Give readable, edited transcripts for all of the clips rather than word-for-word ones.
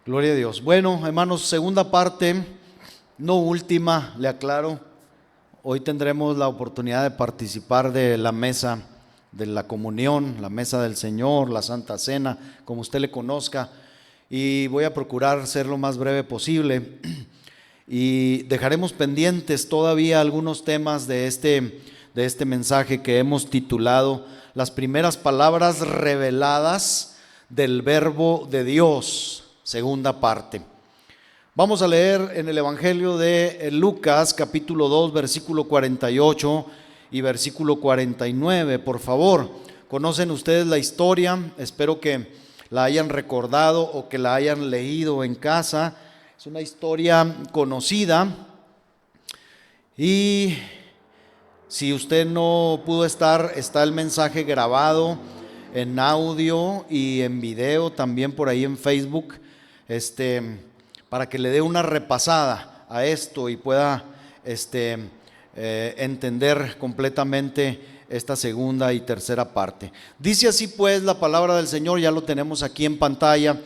Gloria a Dios. Bueno, hermanos, segunda parte, no última, le aclaro. Hoy tendremos la oportunidad de participar de la mesa de la comunión, la mesa del Señor, la Santa Cena, como usted le conozca. Y voy a procurar ser lo más breve posible. Y dejaremos pendientes todavía algunos temas de este mensaje que hemos titulado Las primeras palabras reveladas del Verbo de Dios, segunda parte. Vamos a leer en el Evangelio de Lucas, capítulo 2, versículo 48 y versículo 49. Por favor, conocen ustedes la historia, espero que la hayan recordado o que la hayan leído en casa. Es una historia conocida y si usted no pudo estar, está el mensaje grabado en audio y en video, también por ahí en Facebook, para que le dé una repasada a esto y pueda entender completamente esta segunda y tercera parte. Dice así pues la palabra del Señor, ya lo tenemos aquí en pantalla.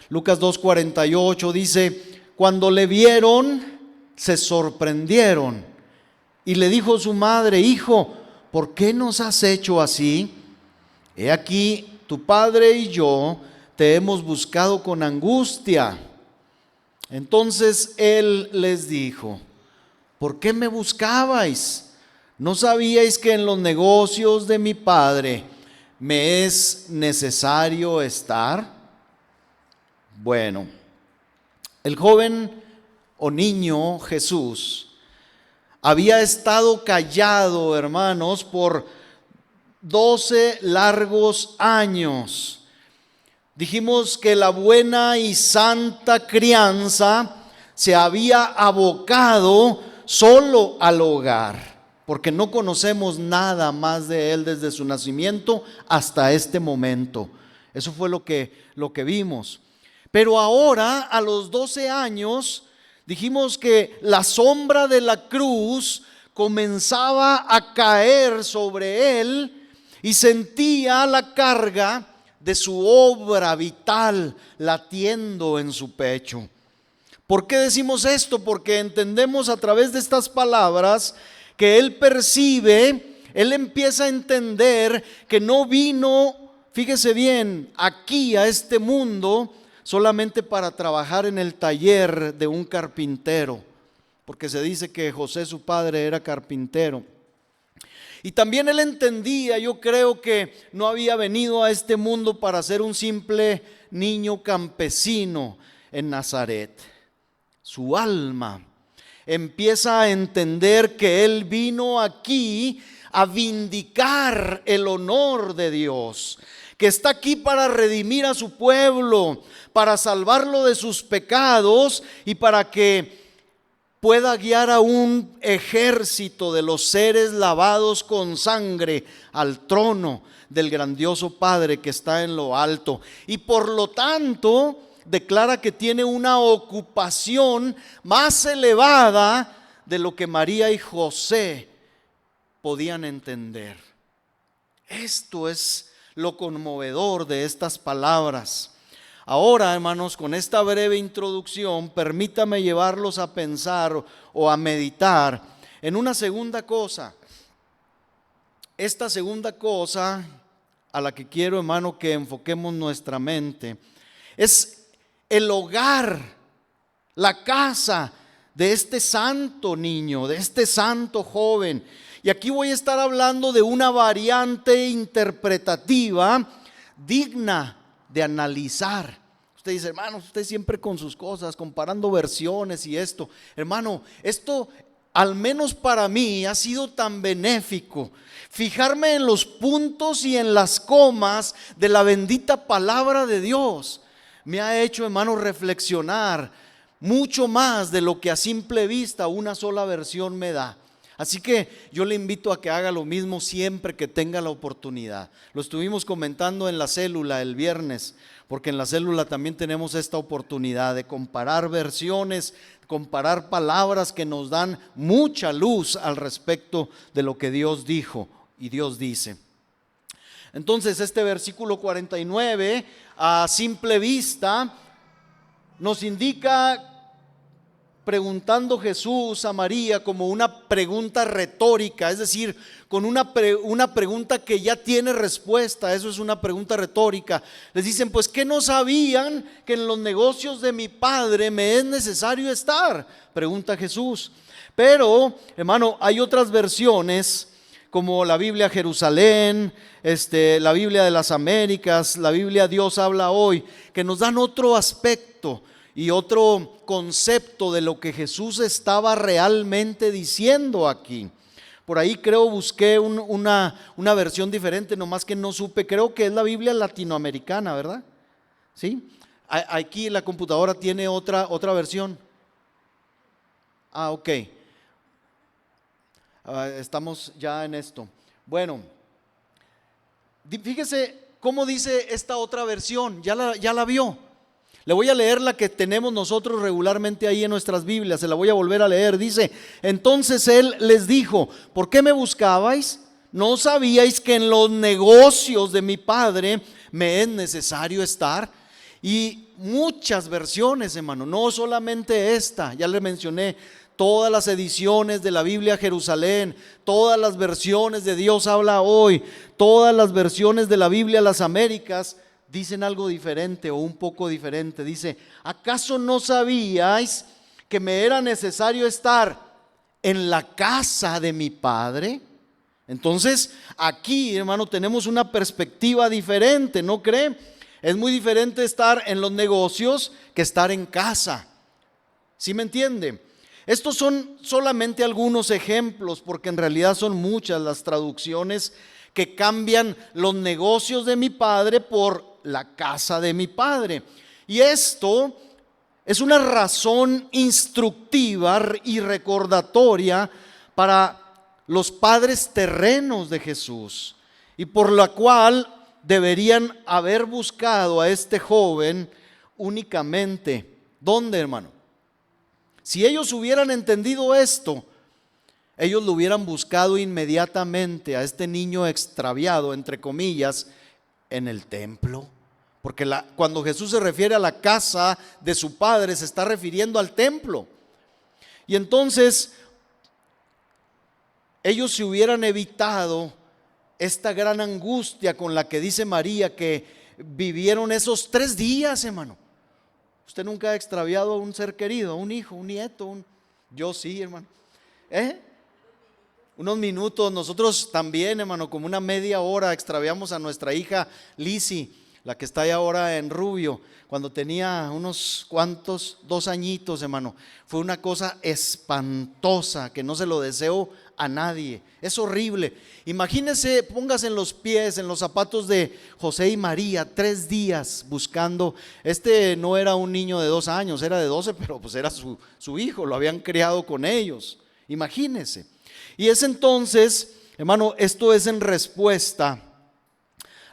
Lucas 2:48 dice: cuando le vieron, se sorprendieron y le dijo su madre: hijo, ¿por qué nos has hecho así? He aquí, tu padre y yo te hemos buscado con angustia. Entonces él les dijo: ¿por qué me buscabais? ¿No sabíais que en los negocios de mi padre me es necesario estar? Bueno, el joven o niño Jesús había estado callado, hermanos, por 12 largos años. Dijimos que la buena y santa crianza se había abocado solo al hogar, porque no conocemos nada más de él desde su nacimiento hasta este momento. Eso fue lo que vimos. Pero ahora, a los 12 años, dijimos que la sombra de la cruz comenzaba a caer sobre él y sentía la carga de su obra vital latiendo en su pecho. ¿Por qué decimos esto? Porque entendemos a través de estas palabras que él percibe, él empieza a entender que no vino, fíjese bien, aquí a este mundo solamente para trabajar en el taller de un carpintero, porque se dice que José, su padre, era carpintero. Y también él entendía, yo creo, que no había venido a este mundo para ser un simple niño campesino en Nazaret. Su alma empieza a entender que él vino aquí a vindicar el honor de Dios, que está aquí para redimir a su pueblo, para salvarlo de sus pecados y para que pueda guiar a un ejército de los seres lavados con sangre al trono del grandioso Padre que está en lo alto. Y por lo tanto declara que tiene una ocupación más elevada de lo que María y José podían entender. Esto es lo conmovedor de estas palabras. Ahora, hermanos, con esta breve introducción, permítame llevarlos a pensar o a meditar en una segunda cosa. Esta segunda cosa a la que quiero, hermano, que enfoquemos nuestra mente es el hogar, la casa de este santo niño, de este santo joven. Y aquí voy a estar hablando de una variante interpretativa digna de analizar. Usted dice: hermano, usted siempre con sus cosas, comparando versiones y esto. Hermano, esto al menos para mí ha sido tan benéfico. Fijarme en los puntos y en las comas de la bendita palabra de Dios me ha hecho, hermano, reflexionar mucho más de lo que a simple vista una sola versión me da. Así que yo le invito a que haga lo mismo siempre que tenga la oportunidad. Lo estuvimos comentando en la célula el viernes, porque en la célula también tenemos esta oportunidad de comparar versiones, comparar palabras que nos dan mucha luz al respecto de lo que Dios dijo y Dios dice. Entonces este versículo 49 a simple vista nos indica, preguntando Jesús a María, como una pregunta retórica, es decir, con una pregunta que ya tiene respuesta. Eso es una pregunta retórica. Les dicen, pues ¿qué no sabían que en los negocios de mi Padre me es necesario estar? Pregunta Jesús. Pero, hermano, hay otras versiones, como la Biblia Jerusalén, la Biblia de las Américas, la Biblia Dios habla hoy, que nos dan otro aspecto y otro concepto de lo que Jesús estaba realmente diciendo aquí. Por ahí creo busqué una versión diferente, nomás que no supe. Creo que es la Biblia latinoamericana, ¿verdad? ¿Sí? Aquí la computadora tiene otra versión. Ok. Estamos ya en esto. Bueno, fíjese cómo dice esta otra versión. ¿Ya la vio? Le voy a leer la que tenemos nosotros regularmente ahí en nuestras Biblias, se la voy a volver a leer. Dice, entonces él les dijo, ¿por qué me buscabais? ¿No sabíais que en los negocios de mi Padre me es necesario estar? Y muchas versiones, hermano, no solamente esta, ya le mencioné, todas las ediciones de la Biblia Jerusalén, todas las versiones de Dios habla hoy, todas las versiones de la Biblia Las Américas, dicen algo diferente o un poco diferente. Dice, ¿acaso no sabíais que me era necesario estar en la casa de mi Padre? Entonces, aquí, hermano, tenemos una perspectiva diferente, ¿no cree? Es muy diferente estar en los negocios que estar en casa. ¿Sí me entiende? Estos son solamente algunos ejemplos, porque en realidad son muchas las traducciones que cambian los negocios de mi Padre por la casa de mi Padre. Y esto es una razón instructiva y recordatoria para los padres terrenos de Jesús, y por la cual deberían haber buscado a este joven únicamente. ¿Dónde, hermano? Si ellos hubieran entendido esto, ellos lo hubieran buscado inmediatamente a este niño extraviado, entre comillas, en el templo. Porque cuando Jesús se refiere a la casa de su Padre, se está refiriendo al templo. Y entonces ellos se hubieran evitado esta gran angustia con la que dice María que vivieron esos 3 días, hermano. Usted nunca ha extraviado a un ser querido, a un hijo, un nieto. Yo sí, hermano. Unos minutos. Nosotros también, hermano, como una media hora extraviamos a nuestra hija Lizzy, la que está ahí ahora en Rubio, cuando tenía unos cuantos, 2 añitos, hermano. Fue una cosa espantosa que no se lo deseo a nadie. Es horrible. Imagínese, póngase en los pies, en los zapatos de José y María, 3 días buscando. No era un niño de 2 años, era de 12, pero pues era su hijo, lo habían criado con ellos. Imagínese. Y es entonces, hermano, esto es en respuesta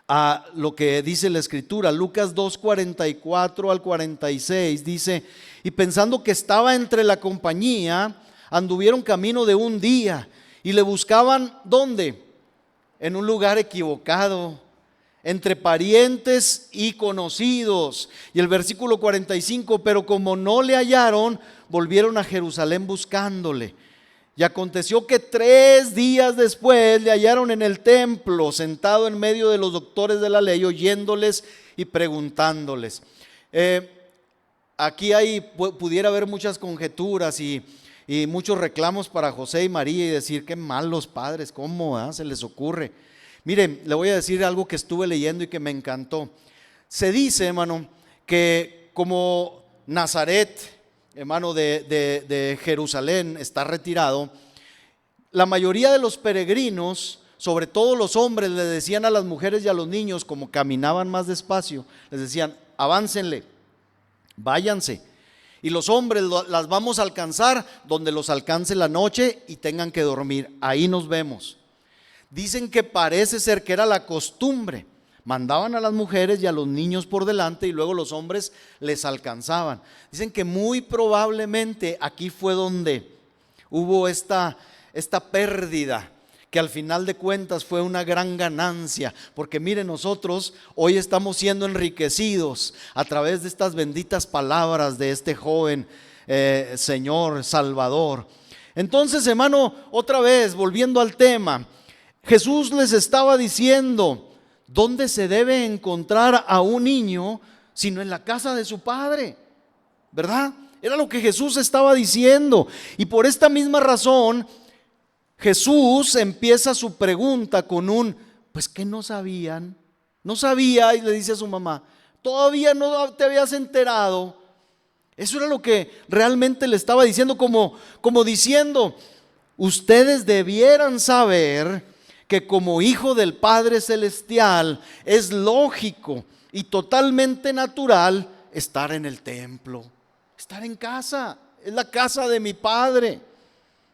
a lo que dice la Escritura. Lucas 2:44 al 46 dice, y pensando que estaba entre la compañía, anduvieron camino de un día y le buscaban, ¿dónde? En un lugar equivocado, entre parientes y conocidos. Y el versículo 45, pero como no le hallaron, volvieron a Jerusalén buscándole. Y aconteció que 3 días después le hallaron en el templo, sentado en medio de los doctores de la ley, oyéndoles y preguntándoles. Aquí pudiera haber muchas conjeturas y muchos reclamos para José y María, y decir qué mal los padres, cómo se les ocurre. Miren, le voy a decir algo que estuve leyendo y que me encantó. Se dice, hermano, que como Nazaret, hermano, de Jerusalén está retirado, la mayoría de los peregrinos, sobre todo los hombres, le decían a las mujeres y a los niños, como caminaban más despacio, les decían, aváncenle, váyanse. Y los hombres las vamos a alcanzar donde los alcance la noche y tengan que dormir. Ahí nos vemos. Dicen que parece ser que era la costumbre. Mandaban a las mujeres y a los niños por delante y luego los hombres les alcanzaban. Dicen que muy probablemente aquí fue donde hubo esta pérdida, que al final de cuentas fue una gran ganancia, porque miren, nosotros hoy estamos siendo enriquecidos a través de estas benditas palabras de este joven Señor Salvador. Entonces, hermano, otra vez volviendo al tema, Jesús les estaba diciendo: ¿dónde se debe encontrar a un niño sino en la casa de su padre? ¿Verdad? Era lo que Jesús estaba diciendo. Y por esta misma razón Jesús empieza su pregunta con un: pues ¿qué no sabían? No sabía, y le dice a su mamá: todavía no te habías enterado. Eso era lo que realmente le estaba diciendo, como diciendo: ustedes debieran saber que como hijo del Padre Celestial es lógico y totalmente natural estar en el templo, estar en casa. Es la casa de mi Padre,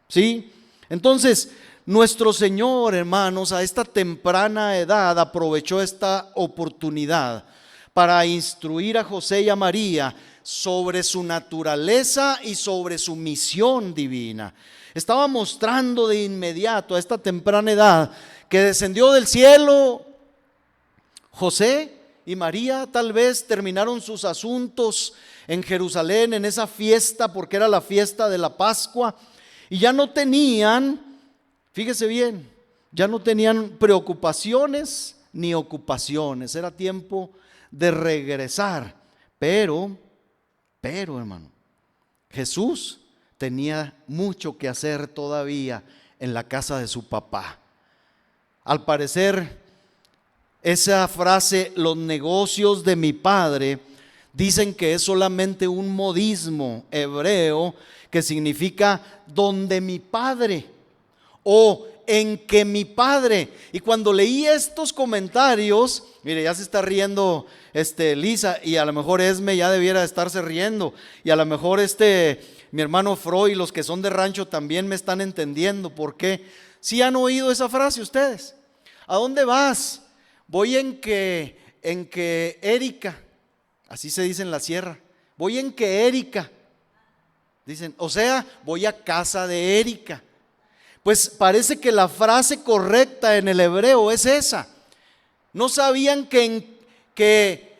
¿sí? Entonces, nuestro Señor, hermanos, a esta temprana edad aprovechó esta oportunidad para instruir a José y a María sobre su naturaleza y sobre su misión divina. Estaba mostrando de inmediato a esta temprana edad que descendió del cielo. José y María tal vez terminaron sus asuntos en Jerusalén en esa fiesta, porque era la fiesta de la Pascua, y ya no tenían, fíjese bien, ya no tenían preocupaciones ni ocupaciones. Era tiempo de regresar. Pero hermano, Jesús tenía mucho que hacer todavía en la casa de su papá. Al parecer, esa frase, los negocios de mi padre, dicen que es solamente un modismo hebreo que significa donde mi padre o en que mi padre. Y cuando leí estos comentarios, mire, ya se está riendo Lisa, y a lo mejor Esme ya debiera estarse riendo, y a lo mejor mi hermano Freud y los que son de rancho también me están entendiendo. ¿Por qué? ¿Sí han oído esa frase ustedes? ¿A dónde vas? Voy en que Erika, así se dice en la sierra. Voy en que Erika, dicen, o sea, voy a casa de Erika. Pues parece que la frase correcta en el hebreo es esa. No sabían que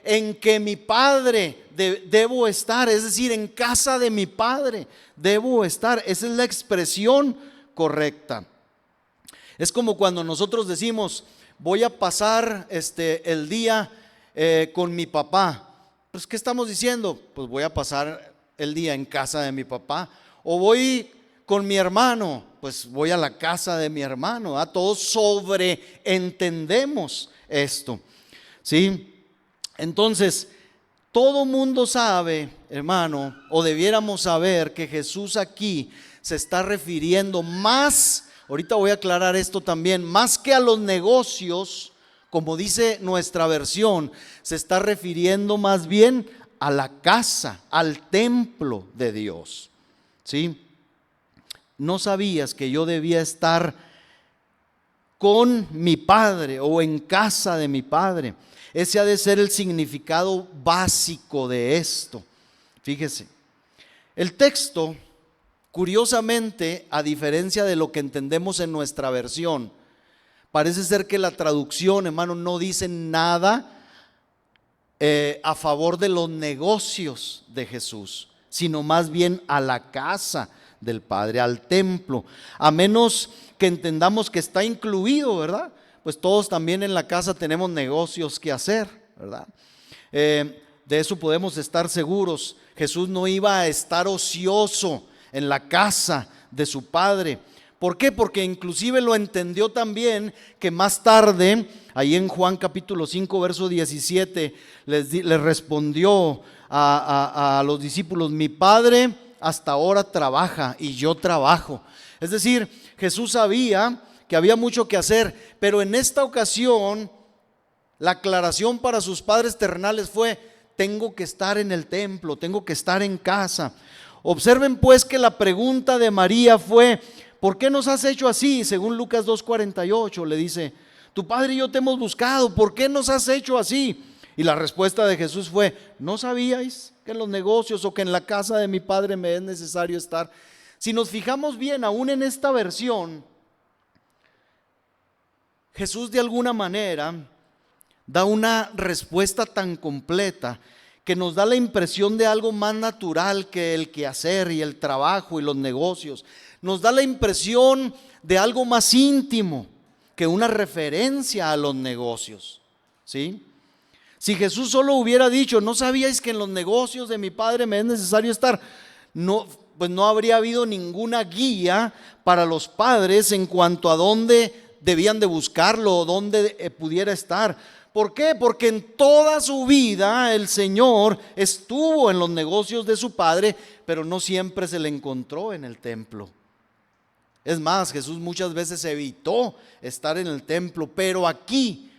en que mi padre debo estar, es decir, en casa de mi padre debo estar. Esa es la expresión correcta. Es como cuando nosotros decimos: voy a pasar el día con mi papá. Pues, ¿qué estamos diciendo? Pues voy a pasar el día en casa de mi papá. O voy con mi hermano, pues voy a la casa de mi hermano. Todos sobreentendemos esto, ¿sí? Entonces, todo mundo sabe, hermano, o debiéramos saber, que Jesús aquí se está refiriendo más, ahorita voy a aclarar esto también, más que a los negocios, como dice nuestra versión, se está refiriendo más bien a la casa, al templo de Dios, ¿sí? No sabías que yo debía estar con mi padre o en casa de mi padre. Ese ha de ser el significado básico de esto. Fíjese, el texto, curiosamente, a diferencia de lo que entendemos en nuestra versión, parece ser que la traducción, hermano, no dice nada a favor de los negocios de Jesús, sino más bien a la casa del Padre, al templo. A menos que entendamos que está incluido, ¿verdad? Pues todos también en la casa tenemos negocios que hacer, ¿verdad? De eso podemos estar seguros. Jesús no iba a estar ocioso en la casa de su Padre. ¿Por qué? Porque inclusive lo entendió también, que más tarde, ahí en Juan capítulo 5, verso 17, les respondió a los discípulos: mi Padre hasta ahora trabaja y yo trabajo. Es decir, Jesús sabía que había mucho que hacer, pero en esta ocasión la aclaración para sus padres terrenales fue: tengo que estar en el templo, tengo que estar en casa. Observen pues que la pregunta de María fue: ¿por qué nos has hecho así? Según Lucas 2:48 le dice: tu padre y yo te hemos buscado, ¿por qué nos has hecho así? Y la respuesta de Jesús fue: ¿no sabíais que en los negocios o que en la casa de mi padre me es necesario estar? Si nos fijamos bien, aún en esta versión, Jesús de alguna manera da una respuesta tan completa que nos da la impresión de algo más natural que el quehacer y el trabajo y los negocios. Nos da la impresión de algo más íntimo que una referencia a los negocios, ¿sí? Si Jesús solo hubiera dicho, ¿no sabíais que en los negocios de mi Padre me es necesario estar? No, pues no habría habido ninguna guía para los padres en cuanto a dónde debían de buscarlo o dónde pudiera estar. ¿Por qué? Porque en toda su vida el Señor estuvo en los negocios de su Padre, pero no siempre se le encontró en el templo. Es más, Jesús muchas veces evitó estar en el templo, pero aquí,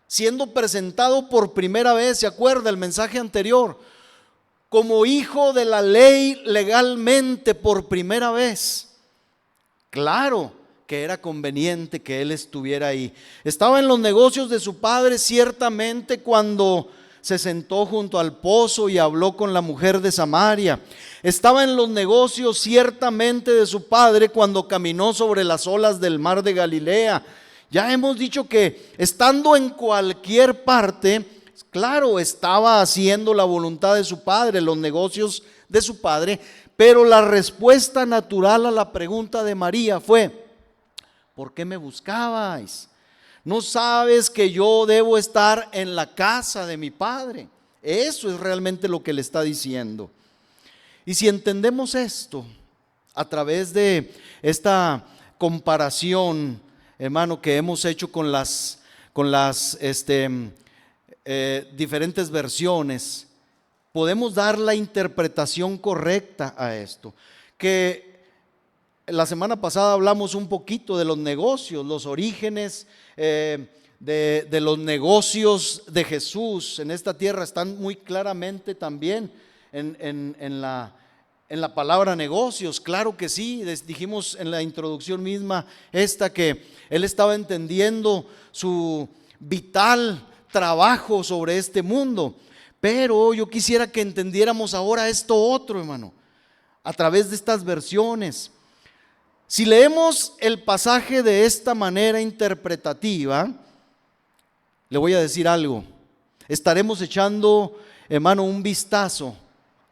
siendo presentado por primera vez, ¿se acuerda el mensaje anterior? Como hijo de la ley legalmente por primera vez. Claro que era conveniente que él estuviera ahí. Estaba en los negocios de su padre ciertamente cuando se sentó junto al pozo y habló con la mujer de Samaria. Estaba en los negocios ciertamente de su padre cuando caminó sobre las olas del mar de Galilea. Ya hemos dicho que estando en cualquier parte, claro, estaba haciendo la voluntad de su padre, los negocios de su padre, pero la respuesta natural a la pregunta de María fue: ¿por qué me buscabais? ¿No sabes que yo debo estar en la casa de mi padre? Eso es realmente lo que le está diciendo. Y si entendemos esto a través de esta comparación, hermano, que hemos hecho con las diferentes versiones, podemos dar la interpretación correcta a esto. Que la semana pasada hablamos un poquito de los negocios, los orígenes de los negocios de Jesús en esta tierra están muy claramente también en la palabra negocios. Claro que sí, dijimos en la introducción misma que él estaba entendiendo su vital trabajo sobre este mundo. Pero yo quisiera que entendiéramos ahora esto otro, hermano, a través de estas versiones. Si leemos el pasaje de esta manera interpretativa, le voy a decir algo. Estaremos echando, hermano, un vistazo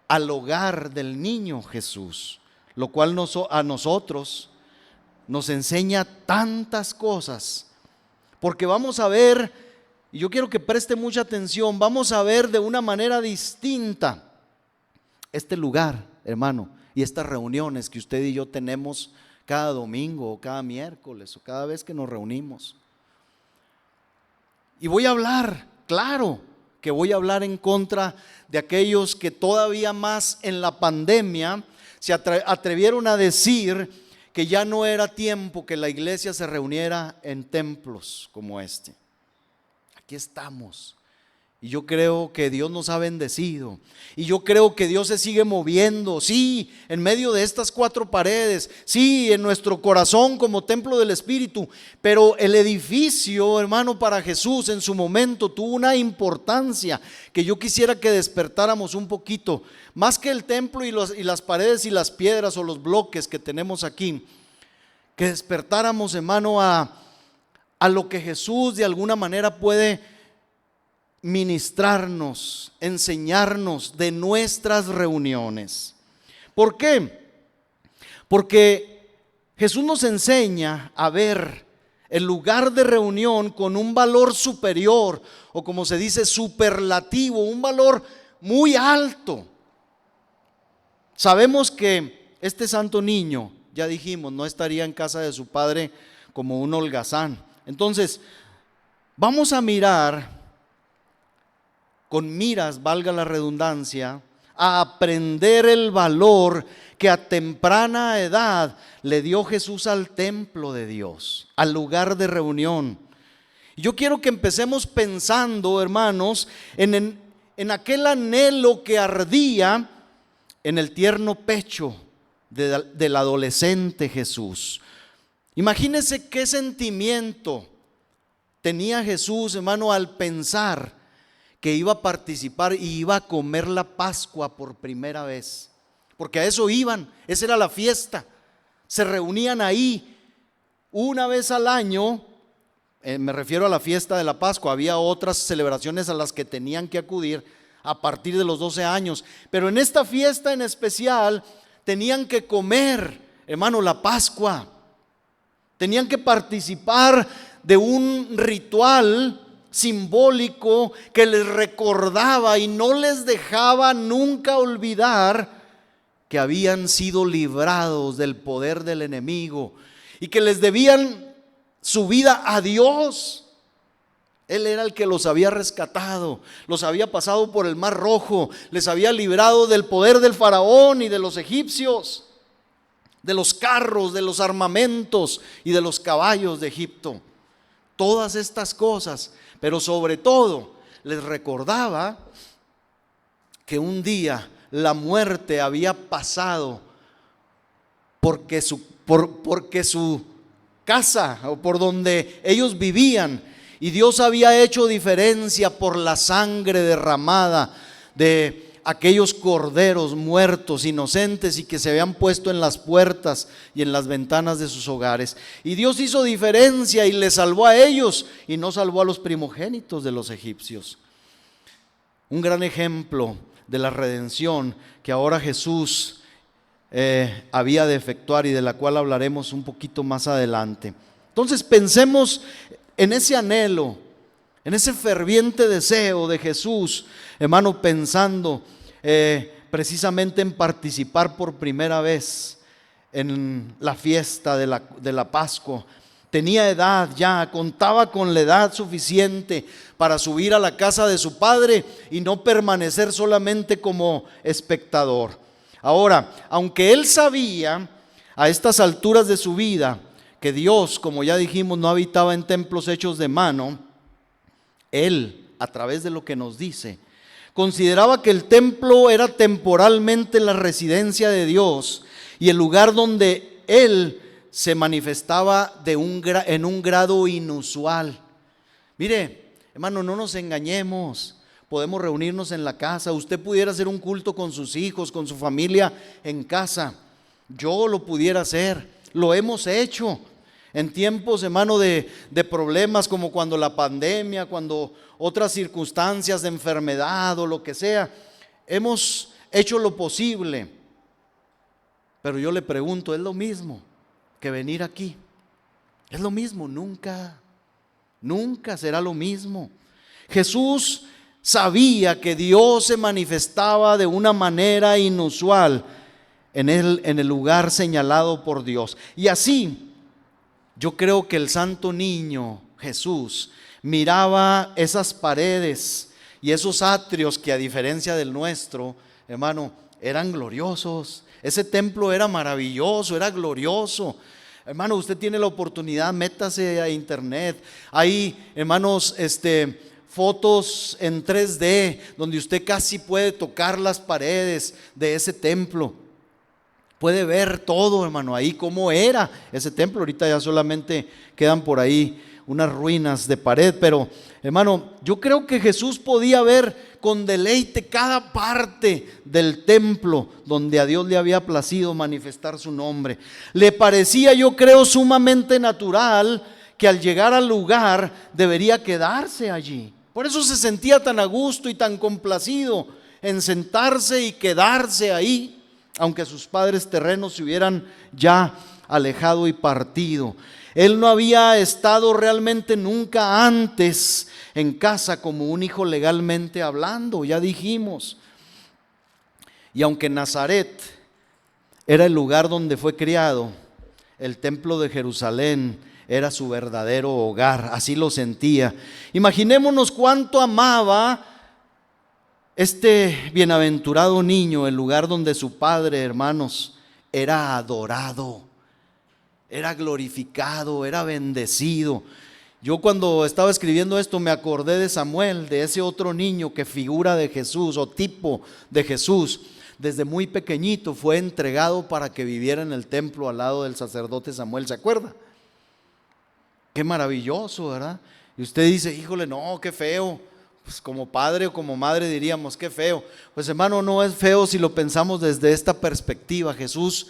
al hogar del niño Jesús, lo cual a nosotros nos enseña tantas cosas, porque vamos a ver, y yo quiero que preste mucha atención, vamos a ver de una manera distinta este lugar, hermano, y estas reuniones que usted y yo tenemos cada domingo o cada miércoles o cada vez que nos reunimos. Y voy a hablar, claro que voy a hablar en contra de aquellos que todavía más en la pandemia se atrevieron a decir que ya no era tiempo que la iglesia se reuniera en templos como este. Aquí estamos. Y yo creo que Dios nos ha bendecido. Y yo creo que Dios se sigue moviendo. Sí, en medio de estas cuatro paredes. Sí, en nuestro corazón como templo del Espíritu. Pero el edificio, hermano, para Jesús en su momento tuvo una importancia que yo quisiera que despertáramos un poquito. Más que el templo y las paredes y las piedras o los bloques que tenemos aquí. Que despertáramos, hermano, a lo que Jesús de alguna manera puede ministrarnos, enseñarnos de nuestras reuniones. ¿Por qué? Porque Jesús nos enseña a ver el lugar de reunión con un valor superior, o como se dice, superlativo, un valor muy alto. Sabemos que este santo niño, ya dijimos, no estaría en casa de su padre como un holgazán. Entonces, vamos a mirar con miras, valga la redundancia, a aprender el valor que a temprana edad le dio Jesús al templo de Dios, al lugar de reunión. Yo quiero que empecemos pensando, hermanos, en aquel anhelo que ardía en el tierno pecho del adolescente Jesús. Imagínense qué sentimiento tenía Jesús, hermano, al pensar que iba a participar y iba a comer la Pascua por primera vez. Porque a eso iban, esa era la fiesta. Se reunían ahí una vez al año, me refiero a la fiesta de la Pascua. Había otras celebraciones a las que tenían que acudir a partir de los 12 años, pero en esta fiesta en especial tenían que comer, hermano, la Pascua. Tenían que participar de un ritual simbólico que les recordaba y no les dejaba nunca olvidar que habían sido librados del poder del enemigo y que les debían su vida a Dios. Él era el que los había rescatado, los había pasado por el Mar Rojo, les había librado del poder del faraón y de los egipcios, de los carros, de los armamentos y de los caballos de Egipto. Todas estas cosas, pero sobre todo les recordaba que un día la muerte había pasado porque su casa o por donde ellos vivían, y Dios había hecho diferencia por la sangre derramada de aquellos corderos muertos, inocentes, y que se habían puesto en las puertas y en las ventanas de sus hogares. Y Dios hizo diferencia y les salvó a ellos y no salvó a los primogénitos de los egipcios. Un gran ejemplo de la redención que ahora Jesús había de efectuar y de la cual hablaremos un poquito más adelante. Entonces pensemos en ese anhelo, en ese ferviente deseo de Jesús, hermano, pensando precisamente en participar por primera vez en la fiesta de la Pascua. Tenía edad ya, contaba con la edad suficiente para subir a la casa de su padre y no permanecer solamente como espectador. Ahora, aunque él sabía a estas alturas de su vida que Dios, como ya dijimos, no habitaba en templos hechos de mano, él, a través de lo que nos dice, consideraba que el templo era temporalmente la residencia de Dios y el lugar donde él se manifestaba en un grado inusual. Mire, hermano, no nos engañemos. Podemos reunirnos en la casa. Usted pudiera hacer un culto con sus hijos, con su familia en casa. Yo lo pudiera hacer. Lo hemos hecho en tiempos, hermano, de problemas como cuando la pandemia, cuando otras circunstancias de enfermedad o lo que sea. Hemos hecho lo posible. Pero yo le pregunto, ¿es lo mismo que venir aquí? ¿Es lo mismo? Nunca será lo mismo. Jesús sabía que Dios se manifestaba de una manera inusual en el lugar señalado por Dios. Y así, yo creo que el santo niño Jesús miraba esas paredes y esos atrios que, a diferencia del nuestro, hermano, eran gloriosos. Ese templo era maravilloso, era glorioso. Hermano, usted tiene la oportunidad, métase a internet. Hay, hermanos, fotos en 3D donde usted casi puede tocar las paredes de ese templo. Puede ver todo, hermano, ahí cómo era ese templo. Ahorita ya solamente quedan por ahí unas ruinas de pared, pero hermano, yo creo que Jesús podía ver con deleite cada parte del templo donde a Dios le había placido manifestar su nombre. Le parecía, yo creo, sumamente natural que al llegar al lugar debería quedarse allí. Por eso se sentía tan a gusto y tan complacido en sentarse y quedarse ahí, aunque sus padres terrenos se hubieran ya alejado y partido. Él no había estado realmente nunca antes en casa como un hijo legalmente hablando, ya dijimos. Y aunque Nazaret era el lugar donde fue criado, el templo de Jerusalén era su verdadero hogar, así lo sentía. Imaginémonos cuánto amaba este bienaventurado niño el lugar donde su padre, hermanos, era adorado, era glorificado, era bendecido. Yo cuando estaba escribiendo esto me acordé de Samuel, de ese otro niño que figura de Jesús o tipo de Jesús. Desde muy pequeñito fue entregado para que viviera en el templo al lado del sacerdote Samuel, ¿se acuerda? Qué maravilloso, ¿verdad? Y usted dice, híjole, no, qué feo. Pues como padre o como madre diríamos, qué feo. Pues hermano, no es feo si lo pensamos desde esta perspectiva. Jesús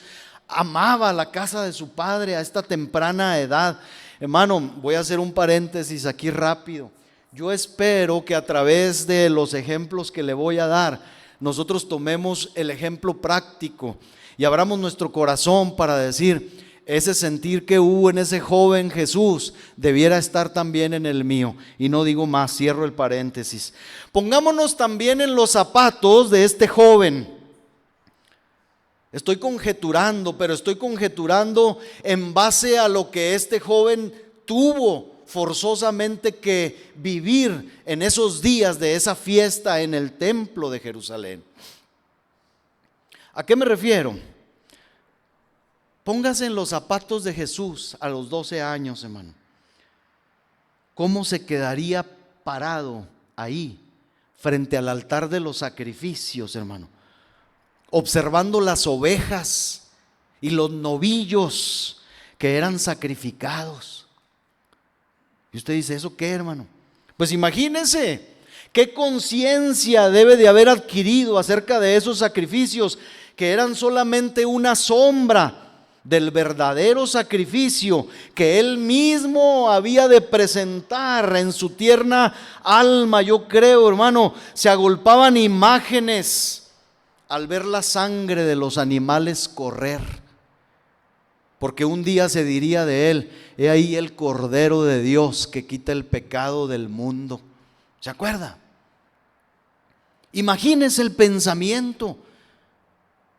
amaba la casa de su padre a esta temprana edad. Hermano, voy a hacer un paréntesis aquí rápido. Yo espero que a través de los ejemplos que le voy a dar, nosotros tomemos el ejemplo práctico y abramos nuestro corazón para decir, ese sentir que hubo en ese joven Jesús debiera estar también en el mío. Y no digo más, cierro el paréntesis. Pongámonos también en los zapatos de este joven. Estoy conjeturando, pero estoy conjeturando en base a lo que este joven tuvo forzosamente que vivir en esos días de esa fiesta en el templo de Jerusalén. ¿A qué me refiero? Póngase en los zapatos de Jesús a los 12 años, hermano. ¿Cómo se quedaría parado ahí frente al altar de los sacrificios, hermano? Observando las ovejas y los novillos que eran sacrificados. Y usted dice, ¿eso qué, hermano? Pues imagínense qué conciencia debe de haber adquirido acerca de esos sacrificios que eran solamente una sombra del verdadero sacrificio que él mismo había de presentar en su tierna alma. Yo creo, hermano, se agolpaban imágenes al ver la sangre de los animales correr, porque un día se diría de él, he ahí el Cordero de Dios que quita el pecado del mundo. ¿Se acuerda? Imagínese el pensamiento,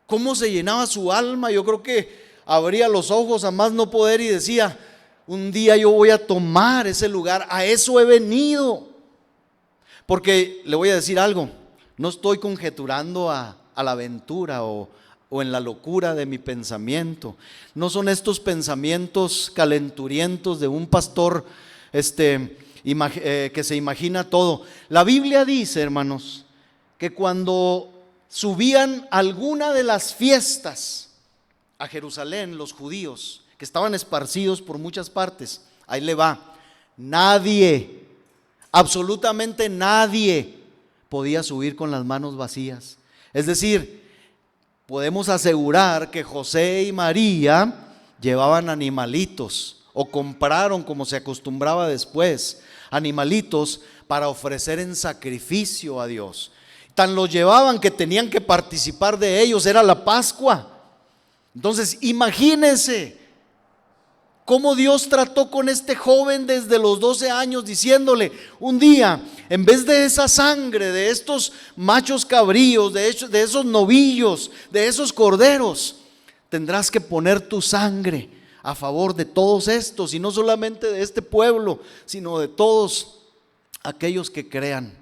cómo se llenaba su alma. Yo creo que abría los ojos a más no poder y decía, un día yo voy a tomar ese lugar, a eso he venido. Porque le voy a decir algo, no estoy conjeturando a la aventura o en la locura de mi pensamiento. No son estos pensamientos calenturientos de un pastor que se imagina todo. La Biblia dice, hermanos, que cuando subían alguna de las fiestas a Jerusalén, los judíos que estaban esparcidos por muchas partes, ahí le va, nadie, absolutamente nadie podía subir con las manos vacías. Es decir, podemos asegurar que José y María llevaban animalitos o compraron, como se acostumbraba después, animalitos para ofrecer en sacrificio a Dios. Tan los llevaban que tenían que participar de ellos, era la Pascua. Entonces imagínense cómo Dios trató con este joven desde los 12 años, diciéndole un día, en vez de esa sangre, de estos machos cabríos, de esos novillos, de esos corderos, tendrás que poner tu sangre a favor de todos estos, y no solamente de este pueblo, sino de todos aquellos que crean.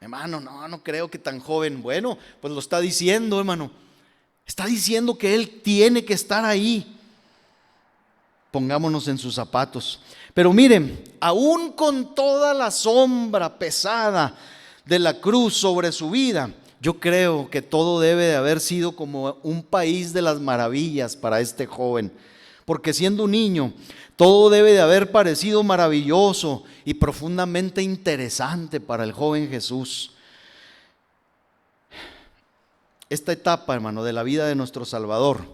Hermano, no creo que tan joven. Bueno, pues lo está diciendo, hermano. Está diciendo que él tiene que estar ahí. Pongámonos en sus zapatos. Pero miren, aún con toda la sombra pesada de la cruz sobre su vida, yo creo que todo debe de haber sido como un país de las maravillas para este joven. Porque siendo un niño, todo debe de haber parecido maravilloso y profundamente interesante para el joven Jesús. Esta etapa, hermano, de la vida de nuestro Salvador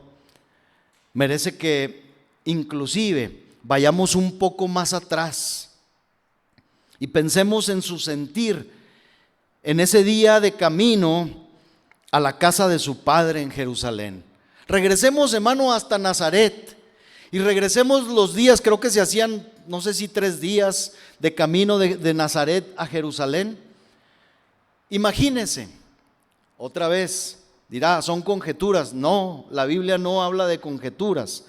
merece que inclusive vayamos un poco más atrás y pensemos en su sentir en ese día de camino a la casa de su padre en Jerusalén. Regresemos, hermano, hasta Nazaret y regresemos los días, creo que se hacían, no sé si 3 días de camino de Nazaret a Jerusalén. Imagínese, otra vez, dirá, son conjeturas. No, la Biblia no habla de conjeturas.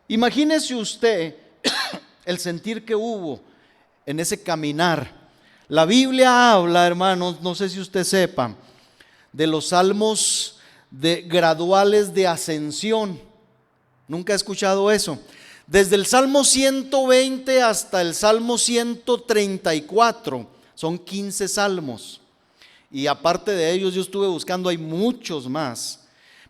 Imagínese usted el sentir que hubo en ese caminar. La Biblia habla, hermanos, no sé si usted sepa, de los salmos graduales de ascensión. Nunca he escuchado eso. Desde el Salmo 120 hasta el Salmo 134, son 15 salmos. Y aparte de ellos yo estuve buscando, hay muchos más.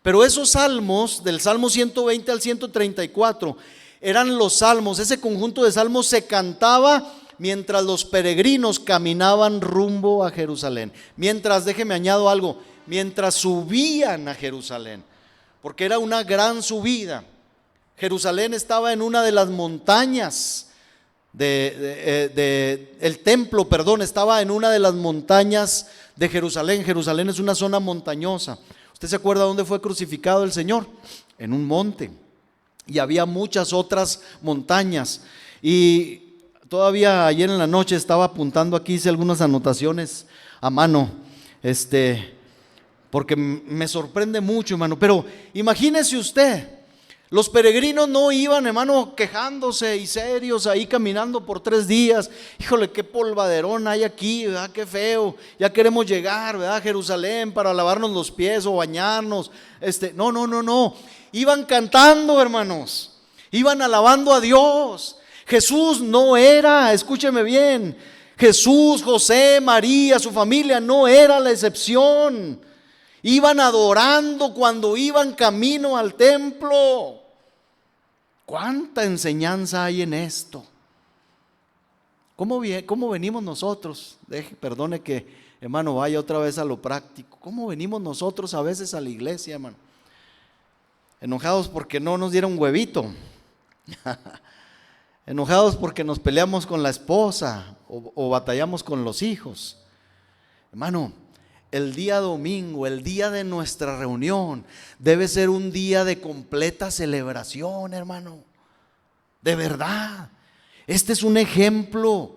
Pero esos salmos, del Salmo 120 al 134, eran los salmos, ese conjunto de salmos se cantaba mientras los peregrinos caminaban rumbo a Jerusalén. Mientras, déjeme añado algo, mientras subían a Jerusalén, porque era una gran subida. Jerusalén estaba en una de las montañas el templo, perdón, estaba en una de las montañas de Jerusalén. Jerusalén es una zona montañosa. ¿Usted se acuerda dónde fue crucificado el Señor? En un monte. Y había muchas otras montañas. Y todavía ayer en la noche estaba apuntando aquí, hice algunas anotaciones a mano, porque me sorprende mucho, hermano. Pero imagínese usted, los peregrinos no iban, hermano, quejándose y serios ahí caminando por 3 días. Híjole, qué polvaderón hay aquí, ¿verdad? Qué feo, ya queremos llegar, ¿verdad? A Jerusalén para lavarnos los pies o bañarnos. No. Iban cantando, hermanos, iban alabando a Dios. Jesús no era, escúcheme bien, Jesús, José, María, su familia no era la excepción. Iban adorando cuando iban camino al templo. ¿Cuánta enseñanza hay en esto? ¿Cómo venimos nosotros? Perdone que, hermano, vaya otra vez a lo práctico. ¿Cómo venimos nosotros a veces a la iglesia, hermano? Enojados porque no nos dieron huevito. Enojados porque nos peleamos con la esposa o batallamos con los hijos. Hermano, el día domingo, el día de nuestra reunión, debe ser un día de completa celebración, hermano. De verdad. Este es un ejemplo.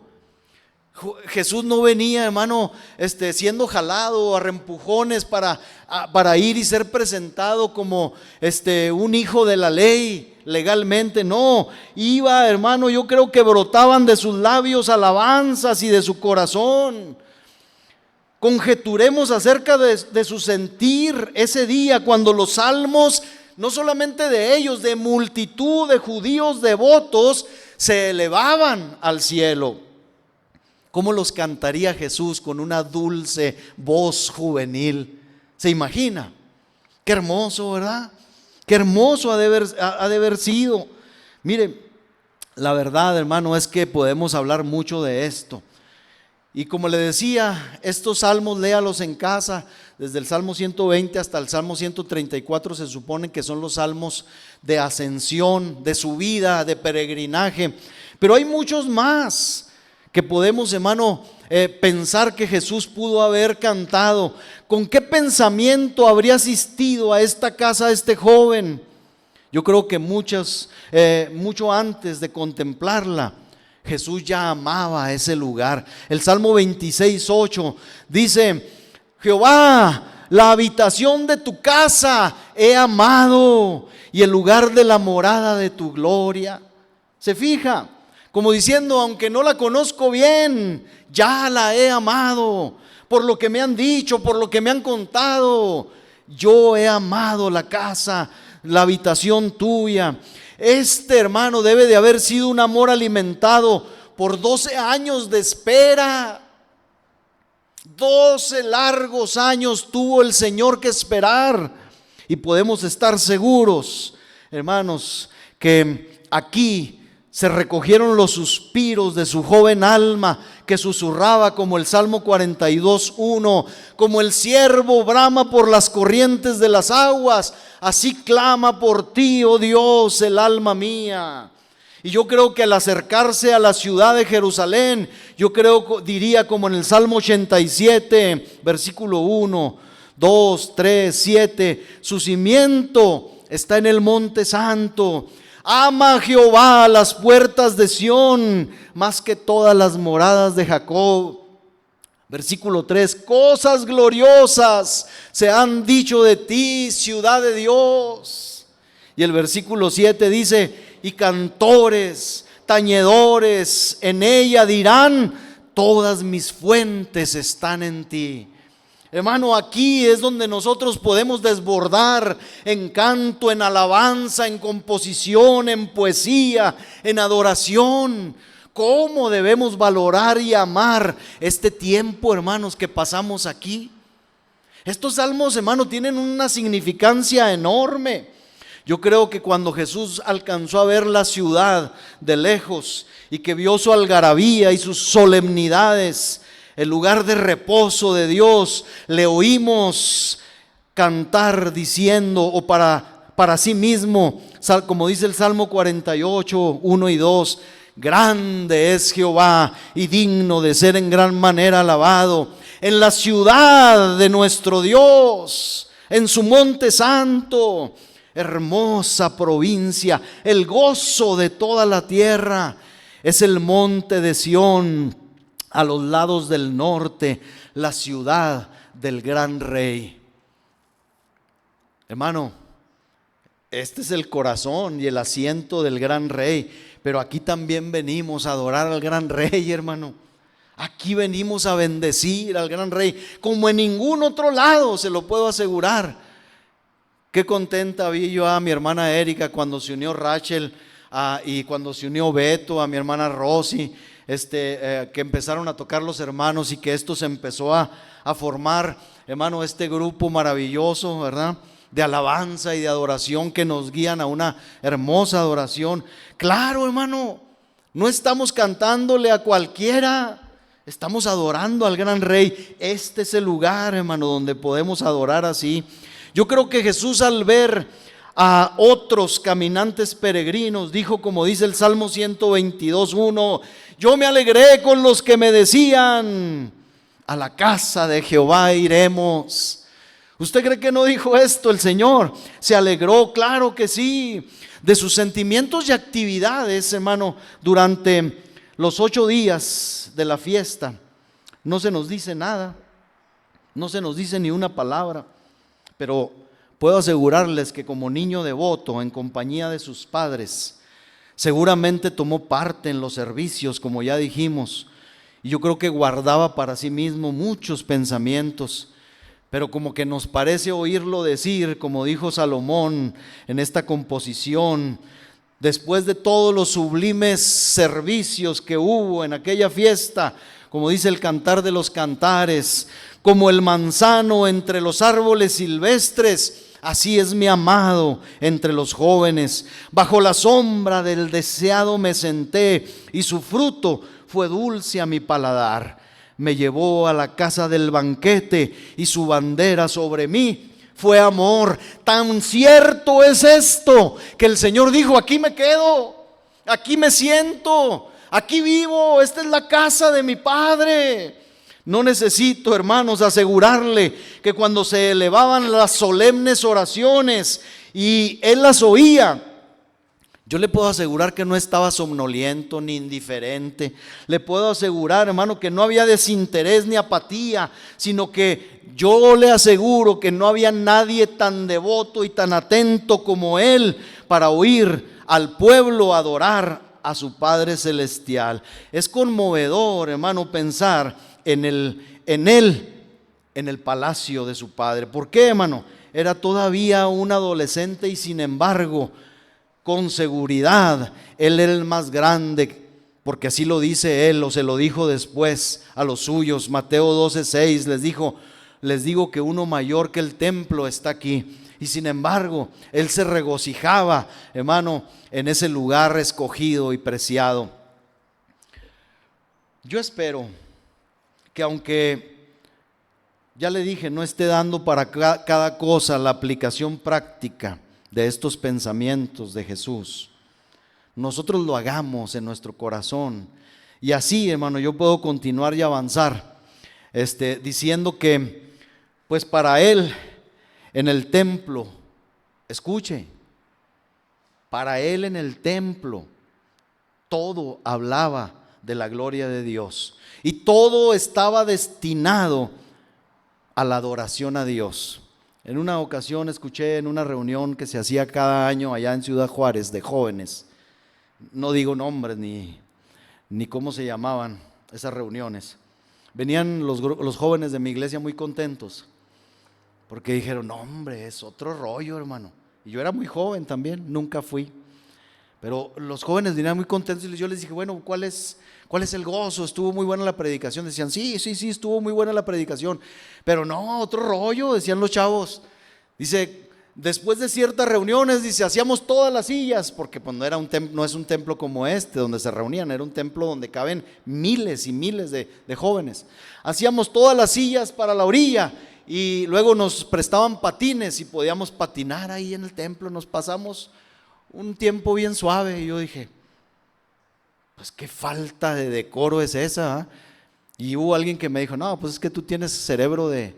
Jesús no venía, hermano, siendo jalado a reempujones para ir y ser presentado como un hijo de la ley legalmente. No, iba, hermano, yo creo que brotaban de sus labios alabanzas y de su corazón. Conjeturemos acerca de su sentir ese día cuando los salmos, no solamente de ellos, de multitud de judíos devotos, se elevaban al cielo. ¿Cómo los cantaría Jesús con una dulce voz juvenil? ¿Se imagina? Qué hermoso, ¿verdad? Qué hermoso ha de haber sido. Mire, la verdad, hermano, es que podemos hablar mucho de esto. Y como le decía, estos salmos léalos en casa, desde el Salmo 120 hasta el Salmo 134 se supone que son los salmos de ascensión, de subida, de peregrinaje. Pero hay muchos más que podemos, hermano, pensar que Jesús pudo haber cantado. ¿Con qué pensamiento habría asistido a esta casa este joven? Yo creo que mucho antes de contemplarla, Jesús ya amaba ese lugar. El Salmo 26:8 dice: Jehová, la habitación de tu casa he amado, y el lugar de la morada de tu gloria. ¿Se fija? Como diciendo, aunque no la conozco bien, ya la he amado. Por lo que me han dicho, por lo que me han contado, yo he amado la casa, la habitación tuya. Hermano, debe de haber sido un amor alimentado por 12 años de espera. 12 largos años tuvo el Señor que esperar. Y podemos estar seguros, hermanos, que aquí se recogieron los suspiros de su joven alma, que susurraba como el Salmo 42:1, como el ciervo brama por las corrientes de las aguas, así clama por ti, oh Dios, el alma mía. Y yo creo que al acercarse a la ciudad de Jerusalén, diría como en el Salmo 87, versículo 1, 2, 3, 7, su cimiento está en el monte santo. Ama Jehová las puertas de Sión más que todas las moradas de Jacob. Versículo 3, cosas gloriosas se han dicho de ti, ciudad de Dios. Y el versículo 7 dice: y cantores, tañedores en ella dirán, todas mis fuentes están en ti. Hermano, aquí es donde nosotros podemos desbordar en canto, en alabanza, en composición, en poesía, en adoración. ¿Cómo debemos valorar y amar este tiempo, hermanos, que pasamos aquí? Estos salmos, hermanos, tienen una significancia enorme. Yo creo que cuando Jesús alcanzó a ver la ciudad de lejos y que vio su algarabía y sus solemnidades, el lugar de reposo de Dios, le oímos cantar diciendo, o para sí mismo, como dice el Salmo 48, 1 y 2, grande es Jehová y digno de ser en gran manera alabado en la ciudad de nuestro Dios, en su monte santo. Hermosa provincia, el gozo de toda la tierra. Es el monte de Sión, a los lados del norte, la ciudad del gran rey. Hermano, este es el corazón y el asiento del gran rey, pero aquí también venimos a adorar al gran rey, hermano. Aquí venimos a bendecir al gran rey, como en ningún otro lado, se lo puedo asegurar. Qué contenta vi yo a mi hermana Erika cuando se unió Rachel y cuando se unió Beto, a mi hermana Rosy, que empezaron a tocar los hermanos y que esto se empezó a formar, hermano, este grupo maravilloso, ¿verdad?, de alabanza y de adoración que nos guían a una hermosa adoración. Claro, hermano, no estamos cantándole a cualquiera, estamos adorando al gran rey. Este es el lugar, hermano, donde podemos adorar así. Yo creo que Jesús, al ver a otros caminantes peregrinos, dijo, como dice el Salmo 122:1, yo me alegré con los que me decían, a la casa de Jehová iremos. ¿Usted cree que no dijo esto el Señor? Se alegró, claro que sí, de sus sentimientos y actividades, hermano, durante los 8 días de la fiesta. No se nos dice nada, no se nos dice ni una palabra, pero puedo asegurarles que como niño devoto, en compañía de sus padres, seguramente tomó parte en los servicios, como ya dijimos, y yo creo que guardaba para sí mismo muchos pensamientos. Pero como que nos parece oírlo decir, como dijo Salomón en esta composición, después de todos los sublimes servicios que hubo en aquella fiesta, como dice el Cantar de los Cantares, como el manzano entre los árboles silvestres, así es mi amado entre los jóvenes. Bajo la sombra del deseado me senté y su fruto fue dulce a mi paladar. Me llevó a la casa del banquete y su bandera sobre mí fue amor. Tan cierto es esto que el Señor dijo, aquí me quedo, aquí me siento, aquí vivo, esta es la casa de mi Padre. No necesito, hermanos, asegurarle que cuando se elevaban las solemnes oraciones y Él las oía, yo le puedo asegurar que no estaba somnoliento ni indiferente. Le puedo asegurar, hermano, que no había desinterés ni apatía, sino que yo le aseguro que no había nadie tan devoto y tan atento como él para oír al pueblo adorar a su Padre Celestial. Es conmovedor, hermano, pensar en el palacio de su Padre. ¿Por qué, hermano? Era todavía un adolescente y sin embargo, con seguridad, Él era el más grande, porque así lo dice Él, o se lo dijo después a los suyos. Mateo 12:6 les digo que uno mayor que el templo está aquí. Y sin embargo, Él se regocijaba, hermano, en ese lugar escogido y preciado. Yo espero que, aunque ya le dije, no esté dando para cada cosa la aplicación práctica de estos pensamientos de Jesús, nosotros lo hagamos en nuestro corazón. Y así, hermano, yo puedo continuar y avanzar diciendo que pues para Él en el templo, escuche, para Él en el templo todo hablaba de la gloria de Dios y todo estaba destinado a la adoración a Dios. En una ocasión escuché en una reunión que se hacía cada año allá en Ciudad Juárez de jóvenes, no digo nombres ni cómo se llamaban esas reuniones, venían los jóvenes de mi iglesia muy contentos porque dijeron, no hombre, es otro rollo, hermano. Y yo era muy joven también, nunca fui, pero los jóvenes venían muy contentos y yo les dije, bueno, ¿cuál es el gozo? Estuvo muy buena la predicación. Decían, sí, estuvo muy buena la predicación, pero no, otro rollo, decían los chavos. Dice, después de ciertas reuniones, dice, hacíamos todas las sillas, porque pues no es un templo como este donde se reunían, era un templo donde caben miles y miles de jóvenes. Hacíamos todas las sillas para la orilla y luego nos prestaban patines y podíamos patinar ahí en el templo. Nos pasamos un tiempo bien suave. Y yo dije, pues qué falta de decoro es esa, ¿ah? Y hubo alguien que me dijo, no, pues es que tú tienes cerebro de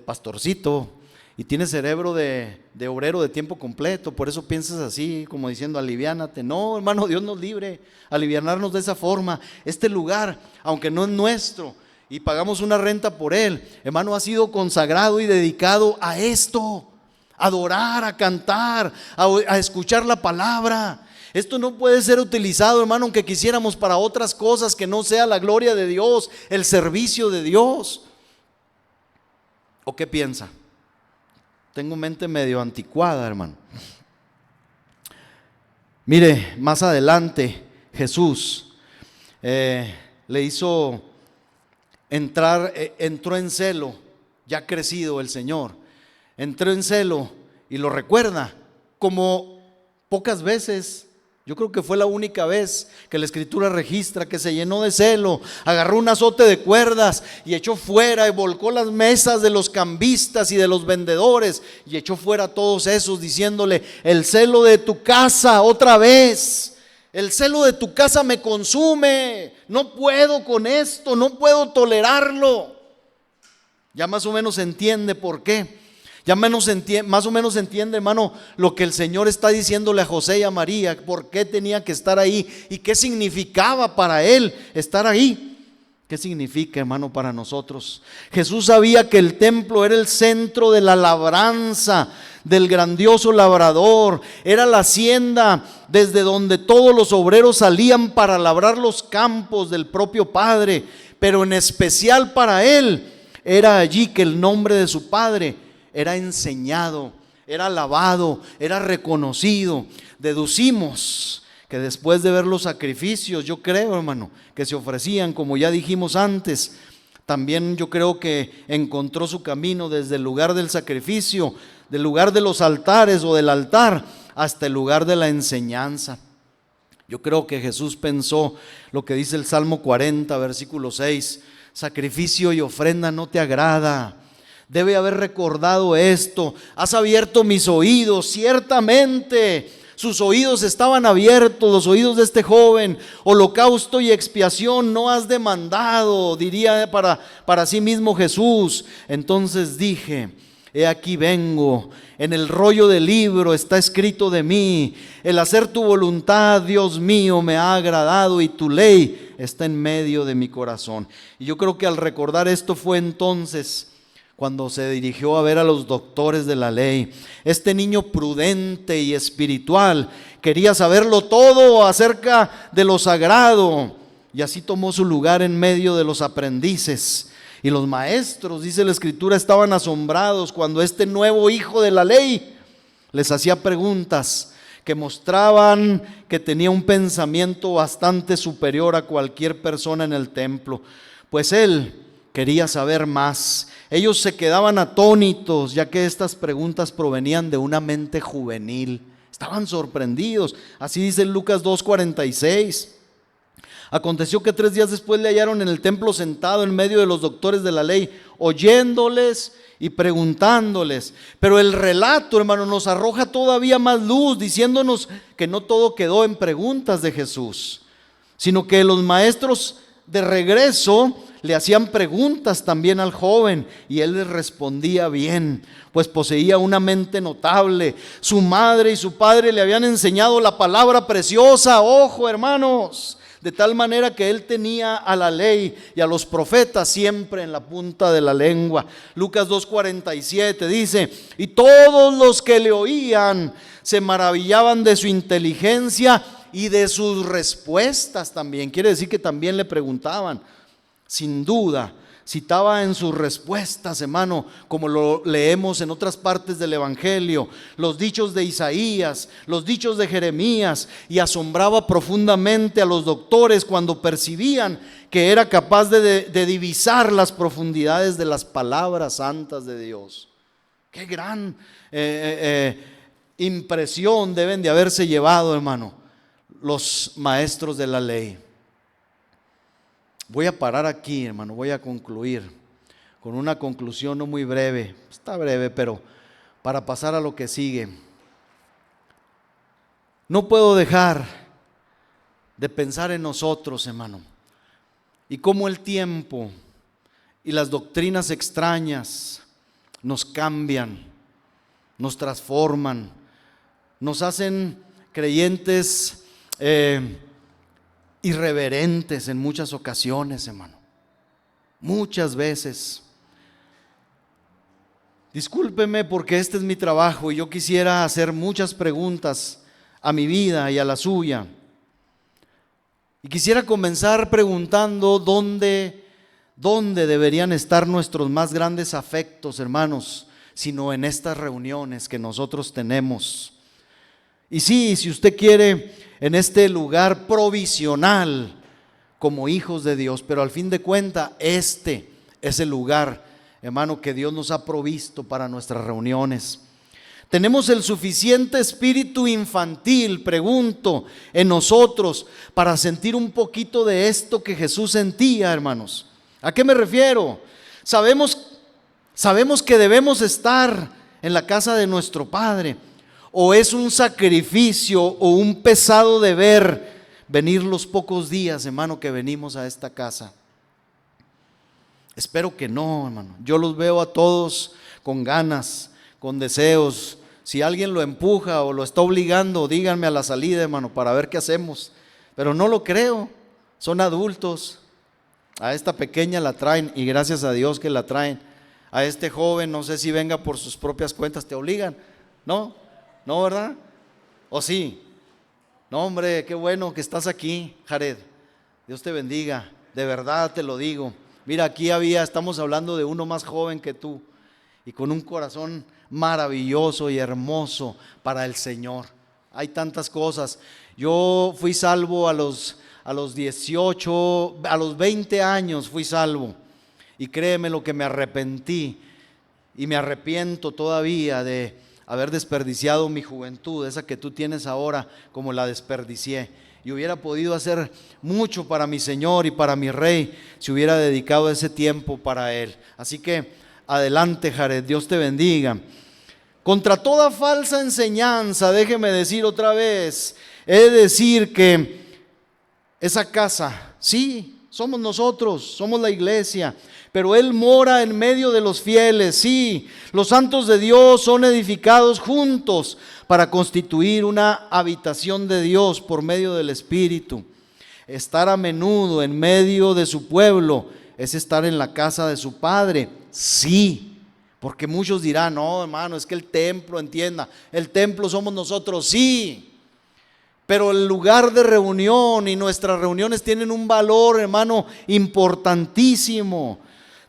pastorcito y tienes cerebro de obrero de tiempo completo, por eso piensas así, como diciendo, aliviánate. No, hermano, Dios nos libre, alivianarnos de esa forma. Este lugar, aunque no es nuestro y pagamos una renta por él, hermano, ha sido consagrado y dedicado a esto, a adorar, a cantar, a escuchar la palabra. Esto no puede ser utilizado, hermano, aunque quisiéramos, para otras cosas que no sea la gloria de Dios, el servicio de Dios. ¿O qué piensa? Tengo mente medio anticuada, hermano. Mire, más adelante Jesús le hizo entrar, entró en celo, ya crecido el Señor, entró en celo y lo recuerda como pocas veces. Yo creo que fue la única vez que la Escritura registra que se llenó de celo, agarró un azote de cuerdas y echó fuera y volcó las mesas de los cambistas y de los vendedores y echó fuera a todos esos, diciéndole: el celo de tu casa, otra vez, el celo de tu casa me consume, no puedo con esto, no puedo tolerarlo. Ya más o menos se entiende por qué. Ya más o menos entiende, hermano, lo que el Señor está diciéndole a José y a María, por qué tenía que estar ahí y qué significaba para él estar ahí. ¿Qué significa, hermano, para nosotros? Jesús sabía que el templo era el centro de la labranza del grandioso labrador, era la hacienda desde donde todos los obreros salían para labrar los campos del propio Padre, pero en especial para él era allí que el nombre de su Padre era enseñado, era alabado, era reconocido. Deducimos que después de ver los sacrificios, yo creo, hermano, que se ofrecían, como ya dijimos antes, también yo creo que encontró su camino desde el lugar del sacrificio, del lugar de los altares o del altar, hasta el lugar de la enseñanza. Yo creo que Jesús pensó lo que dice el Salmo 40, versículo 6, sacrificio y ofrenda no te agrada. Debe haber recordado esto. Has abierto mis oídos, ciertamente. Sus oídos estaban abiertos, los oídos de este joven. Holocausto y expiación no has demandado, diría para sí mismo Jesús. Entonces dije: he aquí vengo, en el rollo del libro está escrito de mí. El hacer tu voluntad, Dios mío, me ha agradado y tu ley está en medio de mi corazón. Y yo creo que al recordar esto fue entonces cuando se dirigió a ver a los doctores de la ley. Este niño prudente y espiritual quería saberlo todo acerca de lo sagrado, y así tomó su lugar en medio de los aprendices. Y los maestros, dice la Escritura, estaban asombrados cuando este nuevo hijo de la ley les hacía preguntas que mostraban que tenía un pensamiento bastante superior a cualquier persona en el templo, pues él quería saber más. Ellos se quedaban atónitos, ya que estas preguntas provenían de una mente juvenil. Estaban sorprendidos. Así dice Lucas 2:46. Aconteció que 3 días después le hallaron en el templo sentado en medio de los doctores de la ley, oyéndoles y preguntándoles. Pero el relato, hermano, nos arroja todavía más luz, diciéndonos que no todo quedó en preguntas de Jesús, sino que los maestros de regreso le hacían preguntas también al joven y él les respondía bien, pues poseía una mente notable. Su madre y su padre le habían enseñado la palabra preciosa, ojo, hermanos, de tal manera que él tenía a la ley y a los profetas siempre en la punta de la lengua. Lucas 2:47 dice: y todos los que le oían se maravillaban de su inteligencia y de sus respuestas también. Quiere decir que también le preguntaban. Sin duda, citaba en sus respuestas, hermano, como lo leemos en otras partes del Evangelio, los dichos de Isaías, los dichos de Jeremías, y asombraba profundamente a los doctores cuando percibían que era capaz de divisar las profundidades de las palabras santas de Dios. Qué gran impresión deben de haberse llevado, hermano, los maestros de la ley. Voy a parar aquí, hermano, voy a concluir con una conclusión no muy breve, está breve, pero para pasar a lo que sigue. No puedo dejar de pensar en nosotros, hermano, y cómo el tiempo y las doctrinas extrañas nos cambian, nos transforman, nos hacen creyentes irreverentes en muchas ocasiones, hermano. Muchas veces. Discúlpeme porque este es mi trabajo y yo quisiera hacer muchas preguntas a mi vida y a la suya. Y quisiera comenzar preguntando dónde deberían estar nuestros más grandes afectos, hermanos, sino en estas reuniones que nosotros tenemos. Y sí, si usted quiere, en este lugar provisional como hijos de Dios, pero al fin de cuentas este es el lugar, hermano, que Dios nos ha provisto para nuestras reuniones. ¿Tenemos el suficiente espíritu infantil, pregunto, en nosotros para sentir un poquito de esto que Jesús sentía, hermanos? ¿A qué me refiero? Sabemos que debemos estar en la casa de nuestro Padre, o es un sacrificio o un pesado deber venir los pocos días, hermano, que venimos a esta casa. Espero que no, hermano. Yo los veo a todos con ganas, con deseos. Si alguien lo empuja o lo está obligando, díganme a la salida, hermano, para ver qué hacemos. Pero no lo creo, son adultos. A esta pequeña la traen y gracias a Dios que la traen. A este joven, no sé si venga por sus propias cuentas, ¿te obligan? No, ¿verdad? ¿O sí? No, hombre, qué bueno que estás aquí, Jared. Dios te bendiga, de verdad te lo digo. Mira, aquí estamos hablando de uno más joven que tú y con un corazón maravilloso y hermoso para el Señor. Hay tantas cosas. Yo fui salvo a los 18, a los 20 años fui salvo. Y créeme lo que me arrepentí y me arrepiento todavía de haber desperdiciado mi juventud, esa que tú tienes ahora, como la desperdicié. Y hubiera podido hacer mucho para mi Señor y para mi Rey si hubiera dedicado ese tiempo para Él. Así que adelante, Jared, Dios te bendiga. Contra toda falsa enseñanza, déjeme decir otra vez, he de decir que esa casa, sí, somos nosotros, somos la iglesia, pero Él mora en medio de los fieles, sí. Los santos de Dios son edificados juntos para constituir una habitación de Dios por medio del Espíritu. Estar a menudo en medio de su pueblo es estar en la casa de su Padre, sí. Porque muchos dirán, no, hermano, es que el templo, entienda, el templo somos nosotros, sí. Pero el lugar de reunión y nuestras reuniones tienen un valor, hermano, importantísimo.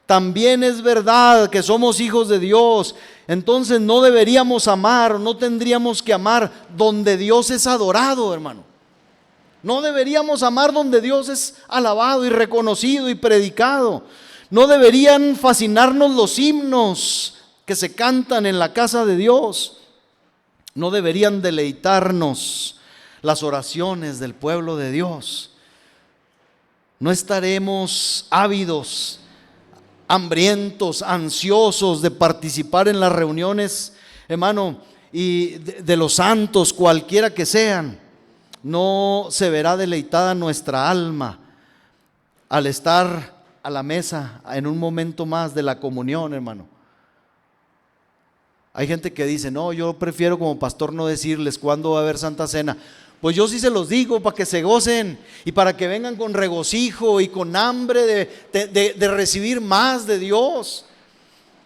También es verdad que somos hijos de Dios, entonces no deberíamos amar, no tendríamos que amar donde Dios es adorado, hermano. No deberíamos amar donde Dios es alabado y reconocido y predicado. No deberían fascinarnos los himnos que se cantan en la casa de Dios. No deberían deleitarnos las oraciones del pueblo de Dios. No estaremos ávidos, hambrientos, ansiosos de participar en las reuniones, hermano, y de los santos, cualquiera que sean. No se verá deleitada nuestra alma al estar a la mesa en un momento más de la comunión, hermano. Hay gente que dice, no, yo prefiero como pastor no decirles cuándo va a haber Santa Cena. Pues yo sí se los digo para que se gocen y para que vengan con regocijo y con hambre de recibir más de Dios.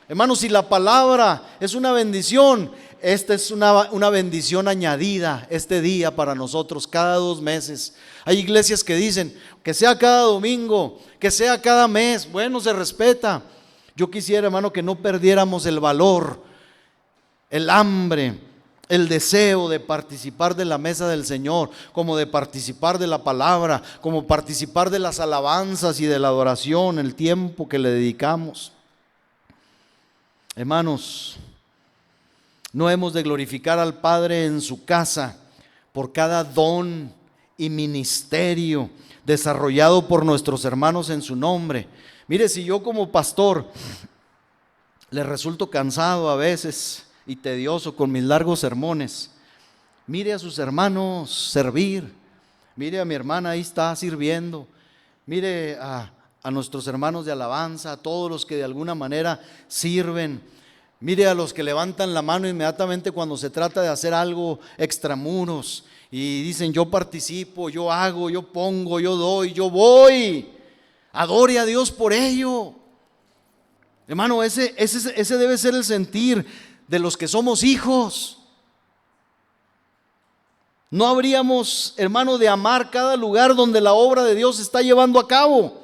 Hermanos, si la palabra es una bendición, esta es una bendición añadida este día para nosotros cada 2 meses. Hay iglesias que dicen que sea cada domingo, que sea cada mes. Bueno, se respeta. Yo quisiera, hermano, que no perdiéramos el valor, el hambre, el deseo de participar de la mesa del Señor, como de participar de la palabra, como participar de las alabanzas y de la adoración, el tiempo que le dedicamos. Hermanos, no hemos de glorificar al Padre en su casa por cada don y ministerio desarrollado por nuestros hermanos en su nombre. Mire, si yo como pastor le resulto cansado a veces y tedioso con mis largos sermones, Mire a sus hermanos servir. Mire a mi hermana, ahí está sirviendo. Mire a nuestros hermanos de alabanza, a todos los que de alguna manera sirven. Mire a los que levantan la mano inmediatamente cuando se trata de hacer algo extramuros y dicen: yo participo, yo hago, yo pongo, yo doy, yo voy. Adore a Dios por ello. Hermano, ese debe ser el sentir de los que somos hijos. No habríamos, hermano, de amar cada lugar donde la obra de Dios se está llevando a cabo.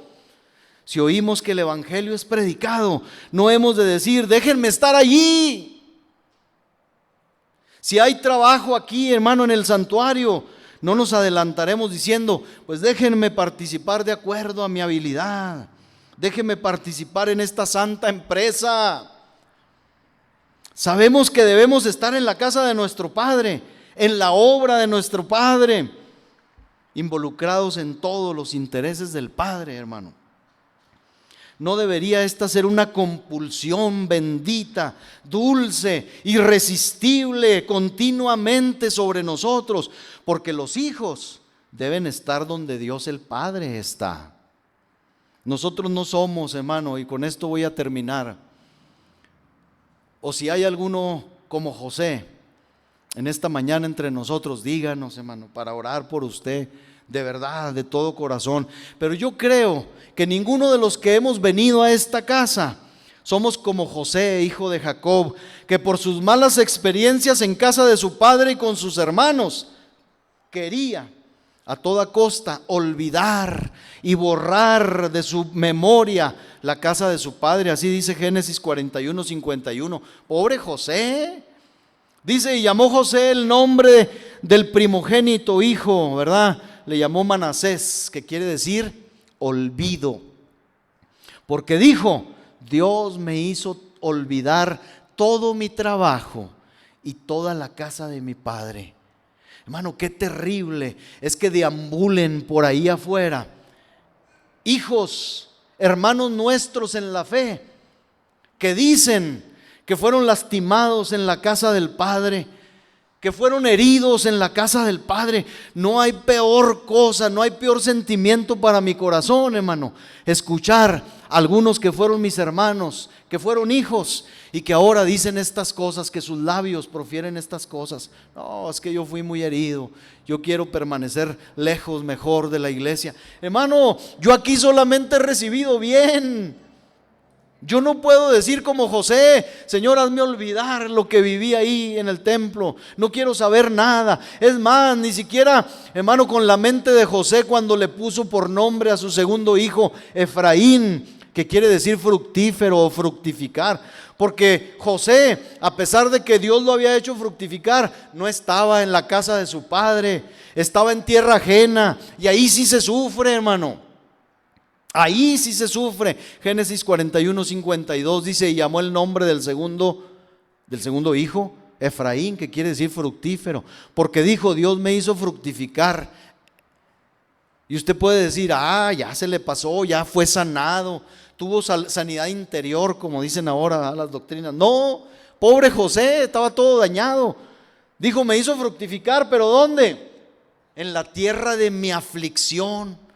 Si oímos que el evangelio es predicado, no hemos de decir: déjenme estar allí. Si hay trabajo aquí, hermano, en el santuario, no nos adelantaremos diciendo: pues déjenme participar de acuerdo a mi habilidad. Déjenme participar en esta santa empresa. Sabemos que debemos estar en la casa de nuestro Padre, en la obra de nuestro Padre, involucrados en todos los intereses del Padre, hermano. No debería esta ser una compulsión bendita, dulce, irresistible, continuamente sobre nosotros, porque los hijos deben estar donde Dios el Padre está. Nosotros no somos, hermano, y con esto voy a terminar. O si hay alguno como José en esta mañana entre nosotros, díganos, hermano, para orar por usted, de verdad, de todo corazón. Pero yo creo que ninguno de los que hemos venido a esta casa somos como José, hijo de Jacob, que por sus malas experiencias en casa de su padre y con sus hermanos, quería a toda costa olvidar y borrar de su memoria la casa de su padre. Así dice Génesis 41:51. Pobre José. Dice: y llamó José el nombre del primogénito hijo, ¿verdad? Le llamó Manasés, que quiere decir olvido. Porque dijo: Dios me hizo olvidar todo mi trabajo y toda la casa de mi padre. Hermano, qué terrible es que deambulen por ahí afuera hijos, hermanos nuestros en la fe, que dicen que fueron lastimados en la casa del Padre, que fueron heridos en la casa del Padre. No hay peor cosa, no hay peor sentimiento para mi corazón, hermano, escuchar a algunos que fueron mis hermanos, que fueron hijos y que ahora dicen estas cosas, que sus labios profieren estas cosas. No, es que yo fui muy herido, yo quiero permanecer lejos mejor de la iglesia. Hermano, yo aquí solamente he recibido bien. Yo no puedo decir como José: Señor, hazme olvidar lo que viví ahí en el templo, no quiero saber nada. Es más, ni siquiera, hermano, con la mente de José cuando le puso por nombre a su segundo hijo Efraín, que quiere decir fructífero o fructificar. Porque José, a pesar de que Dios lo había hecho fructificar, no estaba en la casa de su padre, estaba en tierra ajena, y ahí sí se sufre, hermano. Ahí sí se sufre. Génesis 41:52 dice: y llamó el nombre del segundo hijo Efraín, que quiere decir fructífero, porque dijo: Dios me hizo fructificar. Y usted puede decir: ya se le pasó, ya fue sanado, tuvo sanidad interior, como dicen ahora las doctrinas. No, pobre José, estaba todo dañado. Dijo: me hizo fructificar, ¿pero dónde? En la tierra de mi aflicción.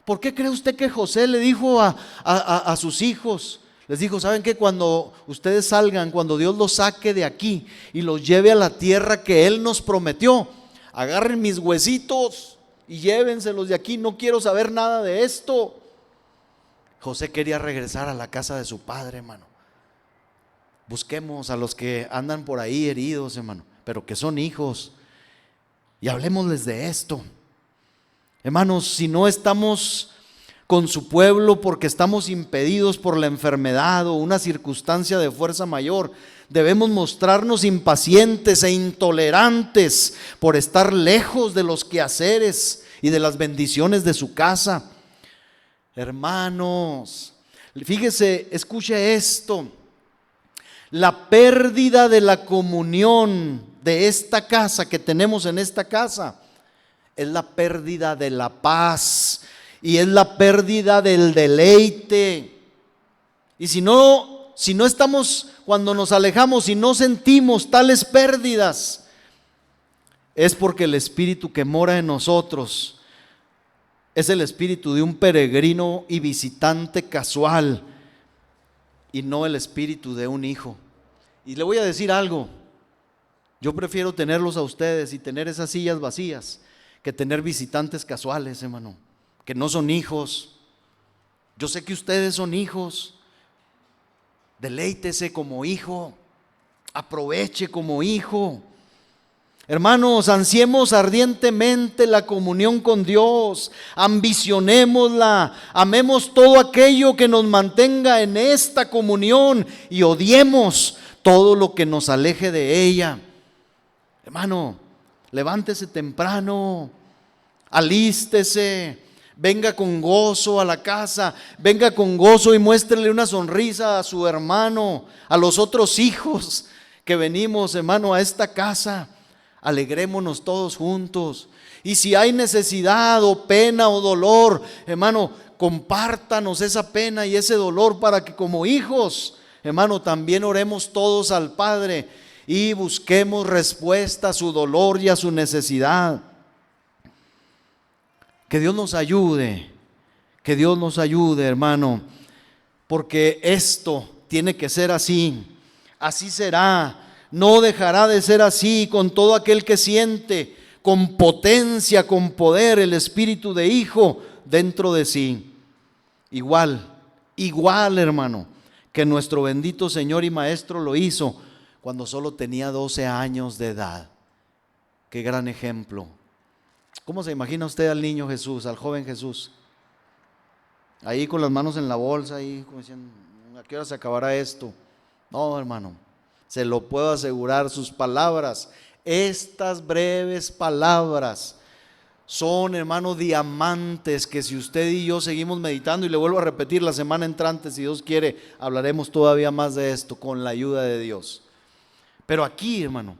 ¿Por qué cree usted que José le dijo a sus hijos? Les dijo: ¿saben qué? Cuando ustedes salgan, cuando Dios los saque de aquí y los lleve a la tierra que Él nos prometió, agarren mis huesitos y llévenselos de aquí, no quiero saber nada de esto. José quería regresar a la casa de su padre, hermano. Busquemos a los que andan por ahí heridos, hermano, pero que son hijos, y hablemosles de esto. Hermanos, si no estamos con su pueblo porque estamos impedidos por la enfermedad o una circunstancia de fuerza mayor, debemos mostrarnos impacientes e intolerantes por estar lejos de los quehaceres y de las bendiciones de su casa. Hermanos, fíjese, escuche esto: la pérdida de la comunión de esta casa que tenemos en esta casa es la pérdida de la paz y es la pérdida del deleite. Y si no estamos, cuando nos alejamos y no sentimos tales pérdidas, es porque el espíritu que mora en nosotros es el espíritu de un peregrino y visitante casual y no el espíritu de un hijo. Y le voy a decir algo, yo prefiero tenerlos a ustedes y tener esas sillas vacías que tener visitantes casuales, hermano, que no son hijos. Yo sé que ustedes son hijos, deleítese como hijo, aproveche como hijo. Hermanos, ansiemos ardientemente la comunión con Dios, ambicionémosla, amemos todo aquello que nos mantenga en esta comunión y odiemos todo lo que nos aleje de ella. Hermano, levántese temprano, alístese, venga con gozo a la casa, venga con gozo y muéstrele una sonrisa a su hermano, a los otros hijos que venimos, hermano, a esta casa. Alegrémonos todos juntos. Y si hay necesidad o pena o dolor, hermano, compártanos esa pena y ese dolor para que como hijos, hermano, también oremos todos al Padre y busquemos respuesta a su dolor y a su necesidad. Que Dios nos ayude, hermano, porque esto tiene que ser así, así será. No dejará de ser así con todo aquel que siente con potencia, con poder el espíritu de hijo dentro de sí. Igual, hermano, que nuestro bendito Señor y Maestro lo hizo cuando solo tenía 12 años de edad. Qué gran ejemplo. ¿Cómo se imagina usted al niño Jesús, al joven Jesús? Ahí con las manos en la bolsa, ahí como diciendo, ¿a qué hora se acabará esto? No, hermano. Se lo puedo asegurar, sus palabras, estas breves palabras son, hermano, diamantes que si usted y yo seguimos meditando, y le vuelvo a repetir, la semana entrante, si Dios quiere, hablaremos todavía más de esto con la ayuda de Dios. Pero aquí, hermano,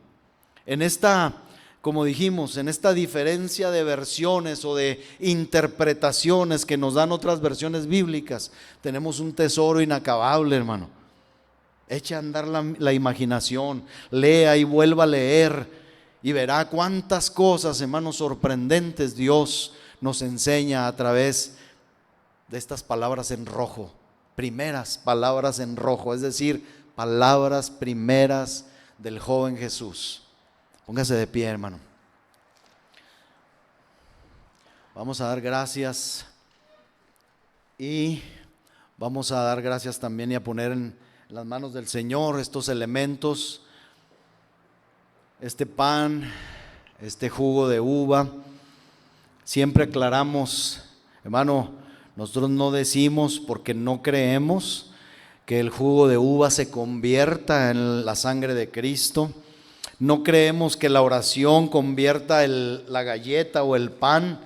en esta, como dijimos, en esta diferencia de versiones o de interpretaciones que nos dan otras versiones bíblicas, tenemos un tesoro inacabable, hermano. Eche a andar la imaginación, lea y vuelva a leer y verá cuántas cosas, hermanos, sorprendentes Dios nos enseña a través de estas palabras en rojo, primeras palabras en rojo, es decir, palabras primeras del joven Jesús. Póngase de pie, hermano. Vamos a dar gracias y vamos a dar gracias también y a poner en las manos del Señor estos elementos, este pan, este jugo de uva. Siempre aclaramos, hermano, nosotros no decimos porque no creemos que el jugo de uva se convierta en la sangre de Cristo. No creemos que la oración convierta la galleta o el pan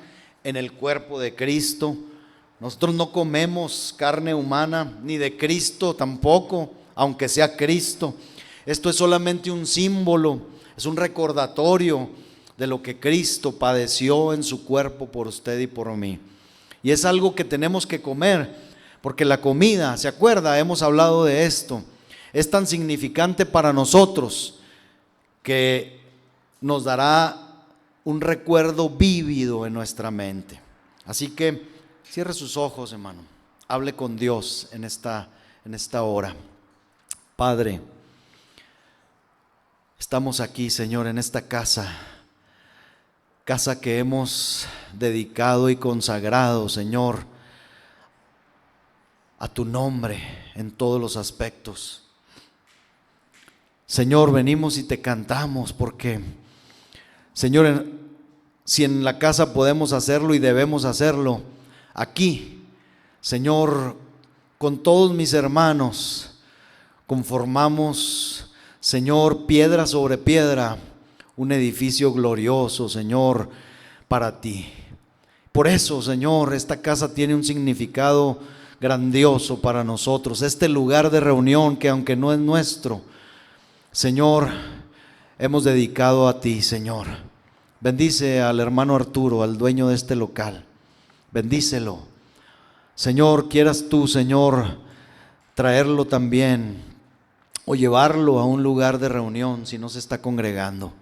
en el cuerpo de Cristo. Nosotros no comemos carne humana, ni de Cristo tampoco, aunque sea Cristo. Esto es solamente un símbolo, es un recordatorio de lo que Cristo padeció en su cuerpo por usted y por mí. Y es algo que tenemos que comer, porque la comida, ¿se acuerda? Hemos hablado de esto. Es tan significante para nosotros que nos dará un recuerdo vívido en nuestra mente. Así que cierre sus ojos, hermano. Hable con Dios en esta hora. Padre, estamos aquí, Señor, en esta casa que hemos dedicado y consagrado, Señor, a tu nombre en todos los aspectos. Señor, venimos y te cantamos porque, Señor, si en la casa podemos hacerlo y debemos hacerlo, aquí, Señor, con todos mis hermanos, conformamos, Señor, piedra sobre piedra, un edificio glorioso, Señor, para ti. Por eso, Señor, esta casa tiene un significado grandioso para nosotros. Este lugar de reunión que aunque no es nuestro, Señor, hemos dedicado a ti, Señor. Bendice al hermano Arturo, al dueño de este local. Bendícelo. Señor, quieras tú, Señor, traerlo también o llevarlo a un lugar de reunión si no se está congregando.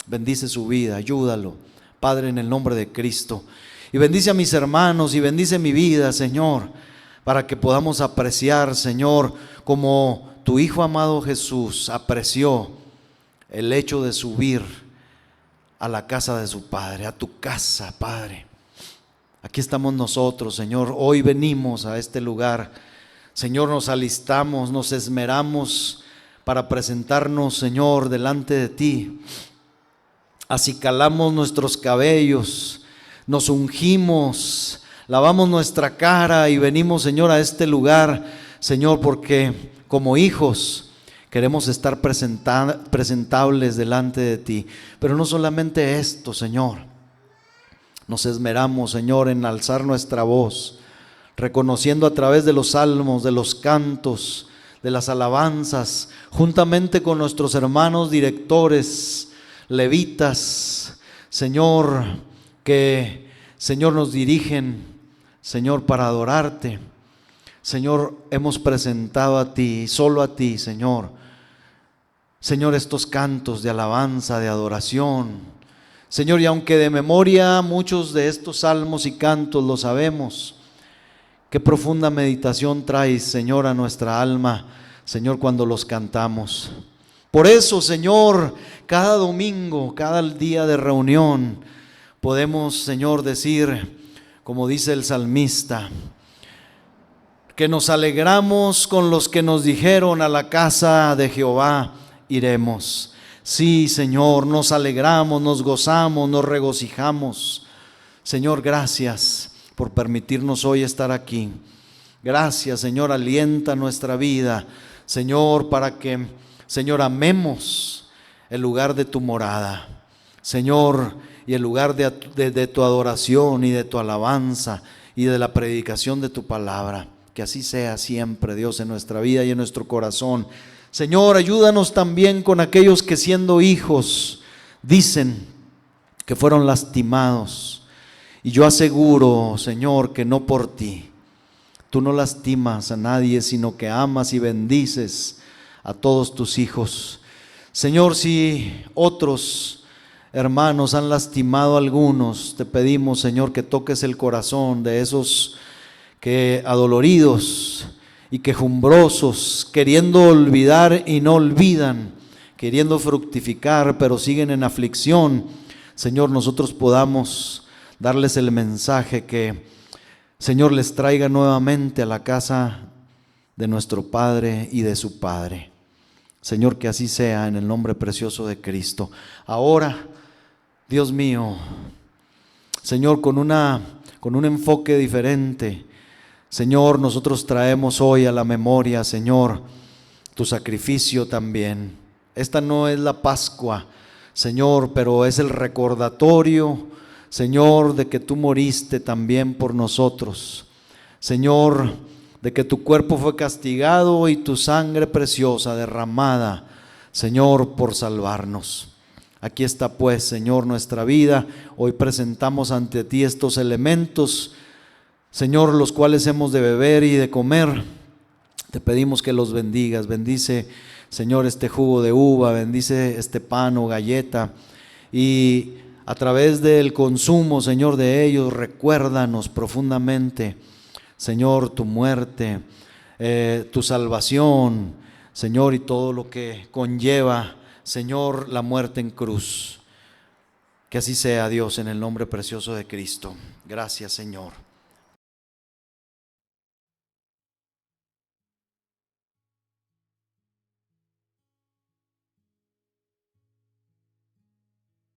Bendice su vida, ayúdalo, Padre, en el nombre de Cristo. Y bendice a mis hermanos y bendice mi vida, Señor, para que podamos apreciar, Señor, como tu Hijo amado Jesús apreció el hecho de subir a la casa de su Padre, a tu casa, Padre. Aquí estamos nosotros, Señor. Hoy venimos a este lugar. Señor, nos alistamos, nos esmeramos para presentarnos, Señor, delante de ti. Acicalamos nuestros cabellos, nos ungimos, lavamos nuestra cara y venimos, Señor, a este lugar, Señor, porque como hijos queremos estar presentables delante de ti. Pero no solamente esto, Señor, nos esmeramos, Señor, en alzar nuestra voz, reconociendo a través de los salmos, de los cantos, de las alabanzas, juntamente con nuestros hermanos directores, levitas, Señor, que, Señor, nos dirigen, Señor, para adorarte. Señor, hemos presentado a ti, solo a ti, Señor. Señor, estos cantos de alabanza, de adoración. Señor, y aunque de memoria muchos de estos salmos y cantos lo sabemos, qué profunda meditación traes, Señor, a nuestra alma, Señor, cuando los cantamos. Por eso, Señor, cada domingo, cada día de reunión, podemos, Señor, decir, como dice el salmista, que nos alegramos con los que nos dijeron: a la casa de Jehová iremos. Sí, Señor, nos alegramos, nos gozamos, nos regocijamos. Señor, gracias por permitirnos hoy estar aquí. Gracias, Señor, alienta nuestra vida, Señor, para que, Señor, amemos el lugar de tu morada, Señor, y el lugar de tu adoración y de tu alabanza y de la predicación de tu palabra. Que así sea siempre, Dios, en nuestra vida y en nuestro corazón. Señor, ayúdanos también con aquellos que, siendo hijos, dicen que fueron lastimados. Y yo aseguro, Señor, que no por ti. Tú no lastimas a nadie, sino que amas y bendices a todos tus hijos. Señor, si otros hermanos han lastimado a algunos, te pedimos, Señor, que toques el corazón de esos que adoloridos y quejumbrosos, queriendo olvidar y no olvidan, queriendo fructificar pero siguen en aflicción. Señor, nosotros podamos darles el mensaje que, Señor, les traiga nuevamente a la casa de nuestro Padre y de su Padre. Señor, que así sea en el nombre precioso de Cristo. Ahora, Dios mío, Señor, con un enfoque diferente, Señor, nosotros traemos hoy a la memoria, Señor, tu sacrificio también. Esta no es la Pascua, Señor, pero es el recordatorio, Señor, de que tú moriste también por nosotros. Señor, de que tu cuerpo fue castigado y tu sangre preciosa derramada, Señor, por salvarnos. Aquí está pues, Señor, nuestra vida. Hoy presentamos ante ti estos elementos, Señor, los cuales hemos de beber y de comer. Te pedimos que los bendigas. Bendice, Señor, este jugo de uva, bendice este pan o galleta, y a través del consumo, Señor, de ellos, recuérdanos profundamente, Señor, tu muerte, tu salvación, Señor, y todo lo que conlleva, Señor, la muerte en cruz. Que así sea, Dios, en el nombre precioso de Cristo. Gracias, Señor.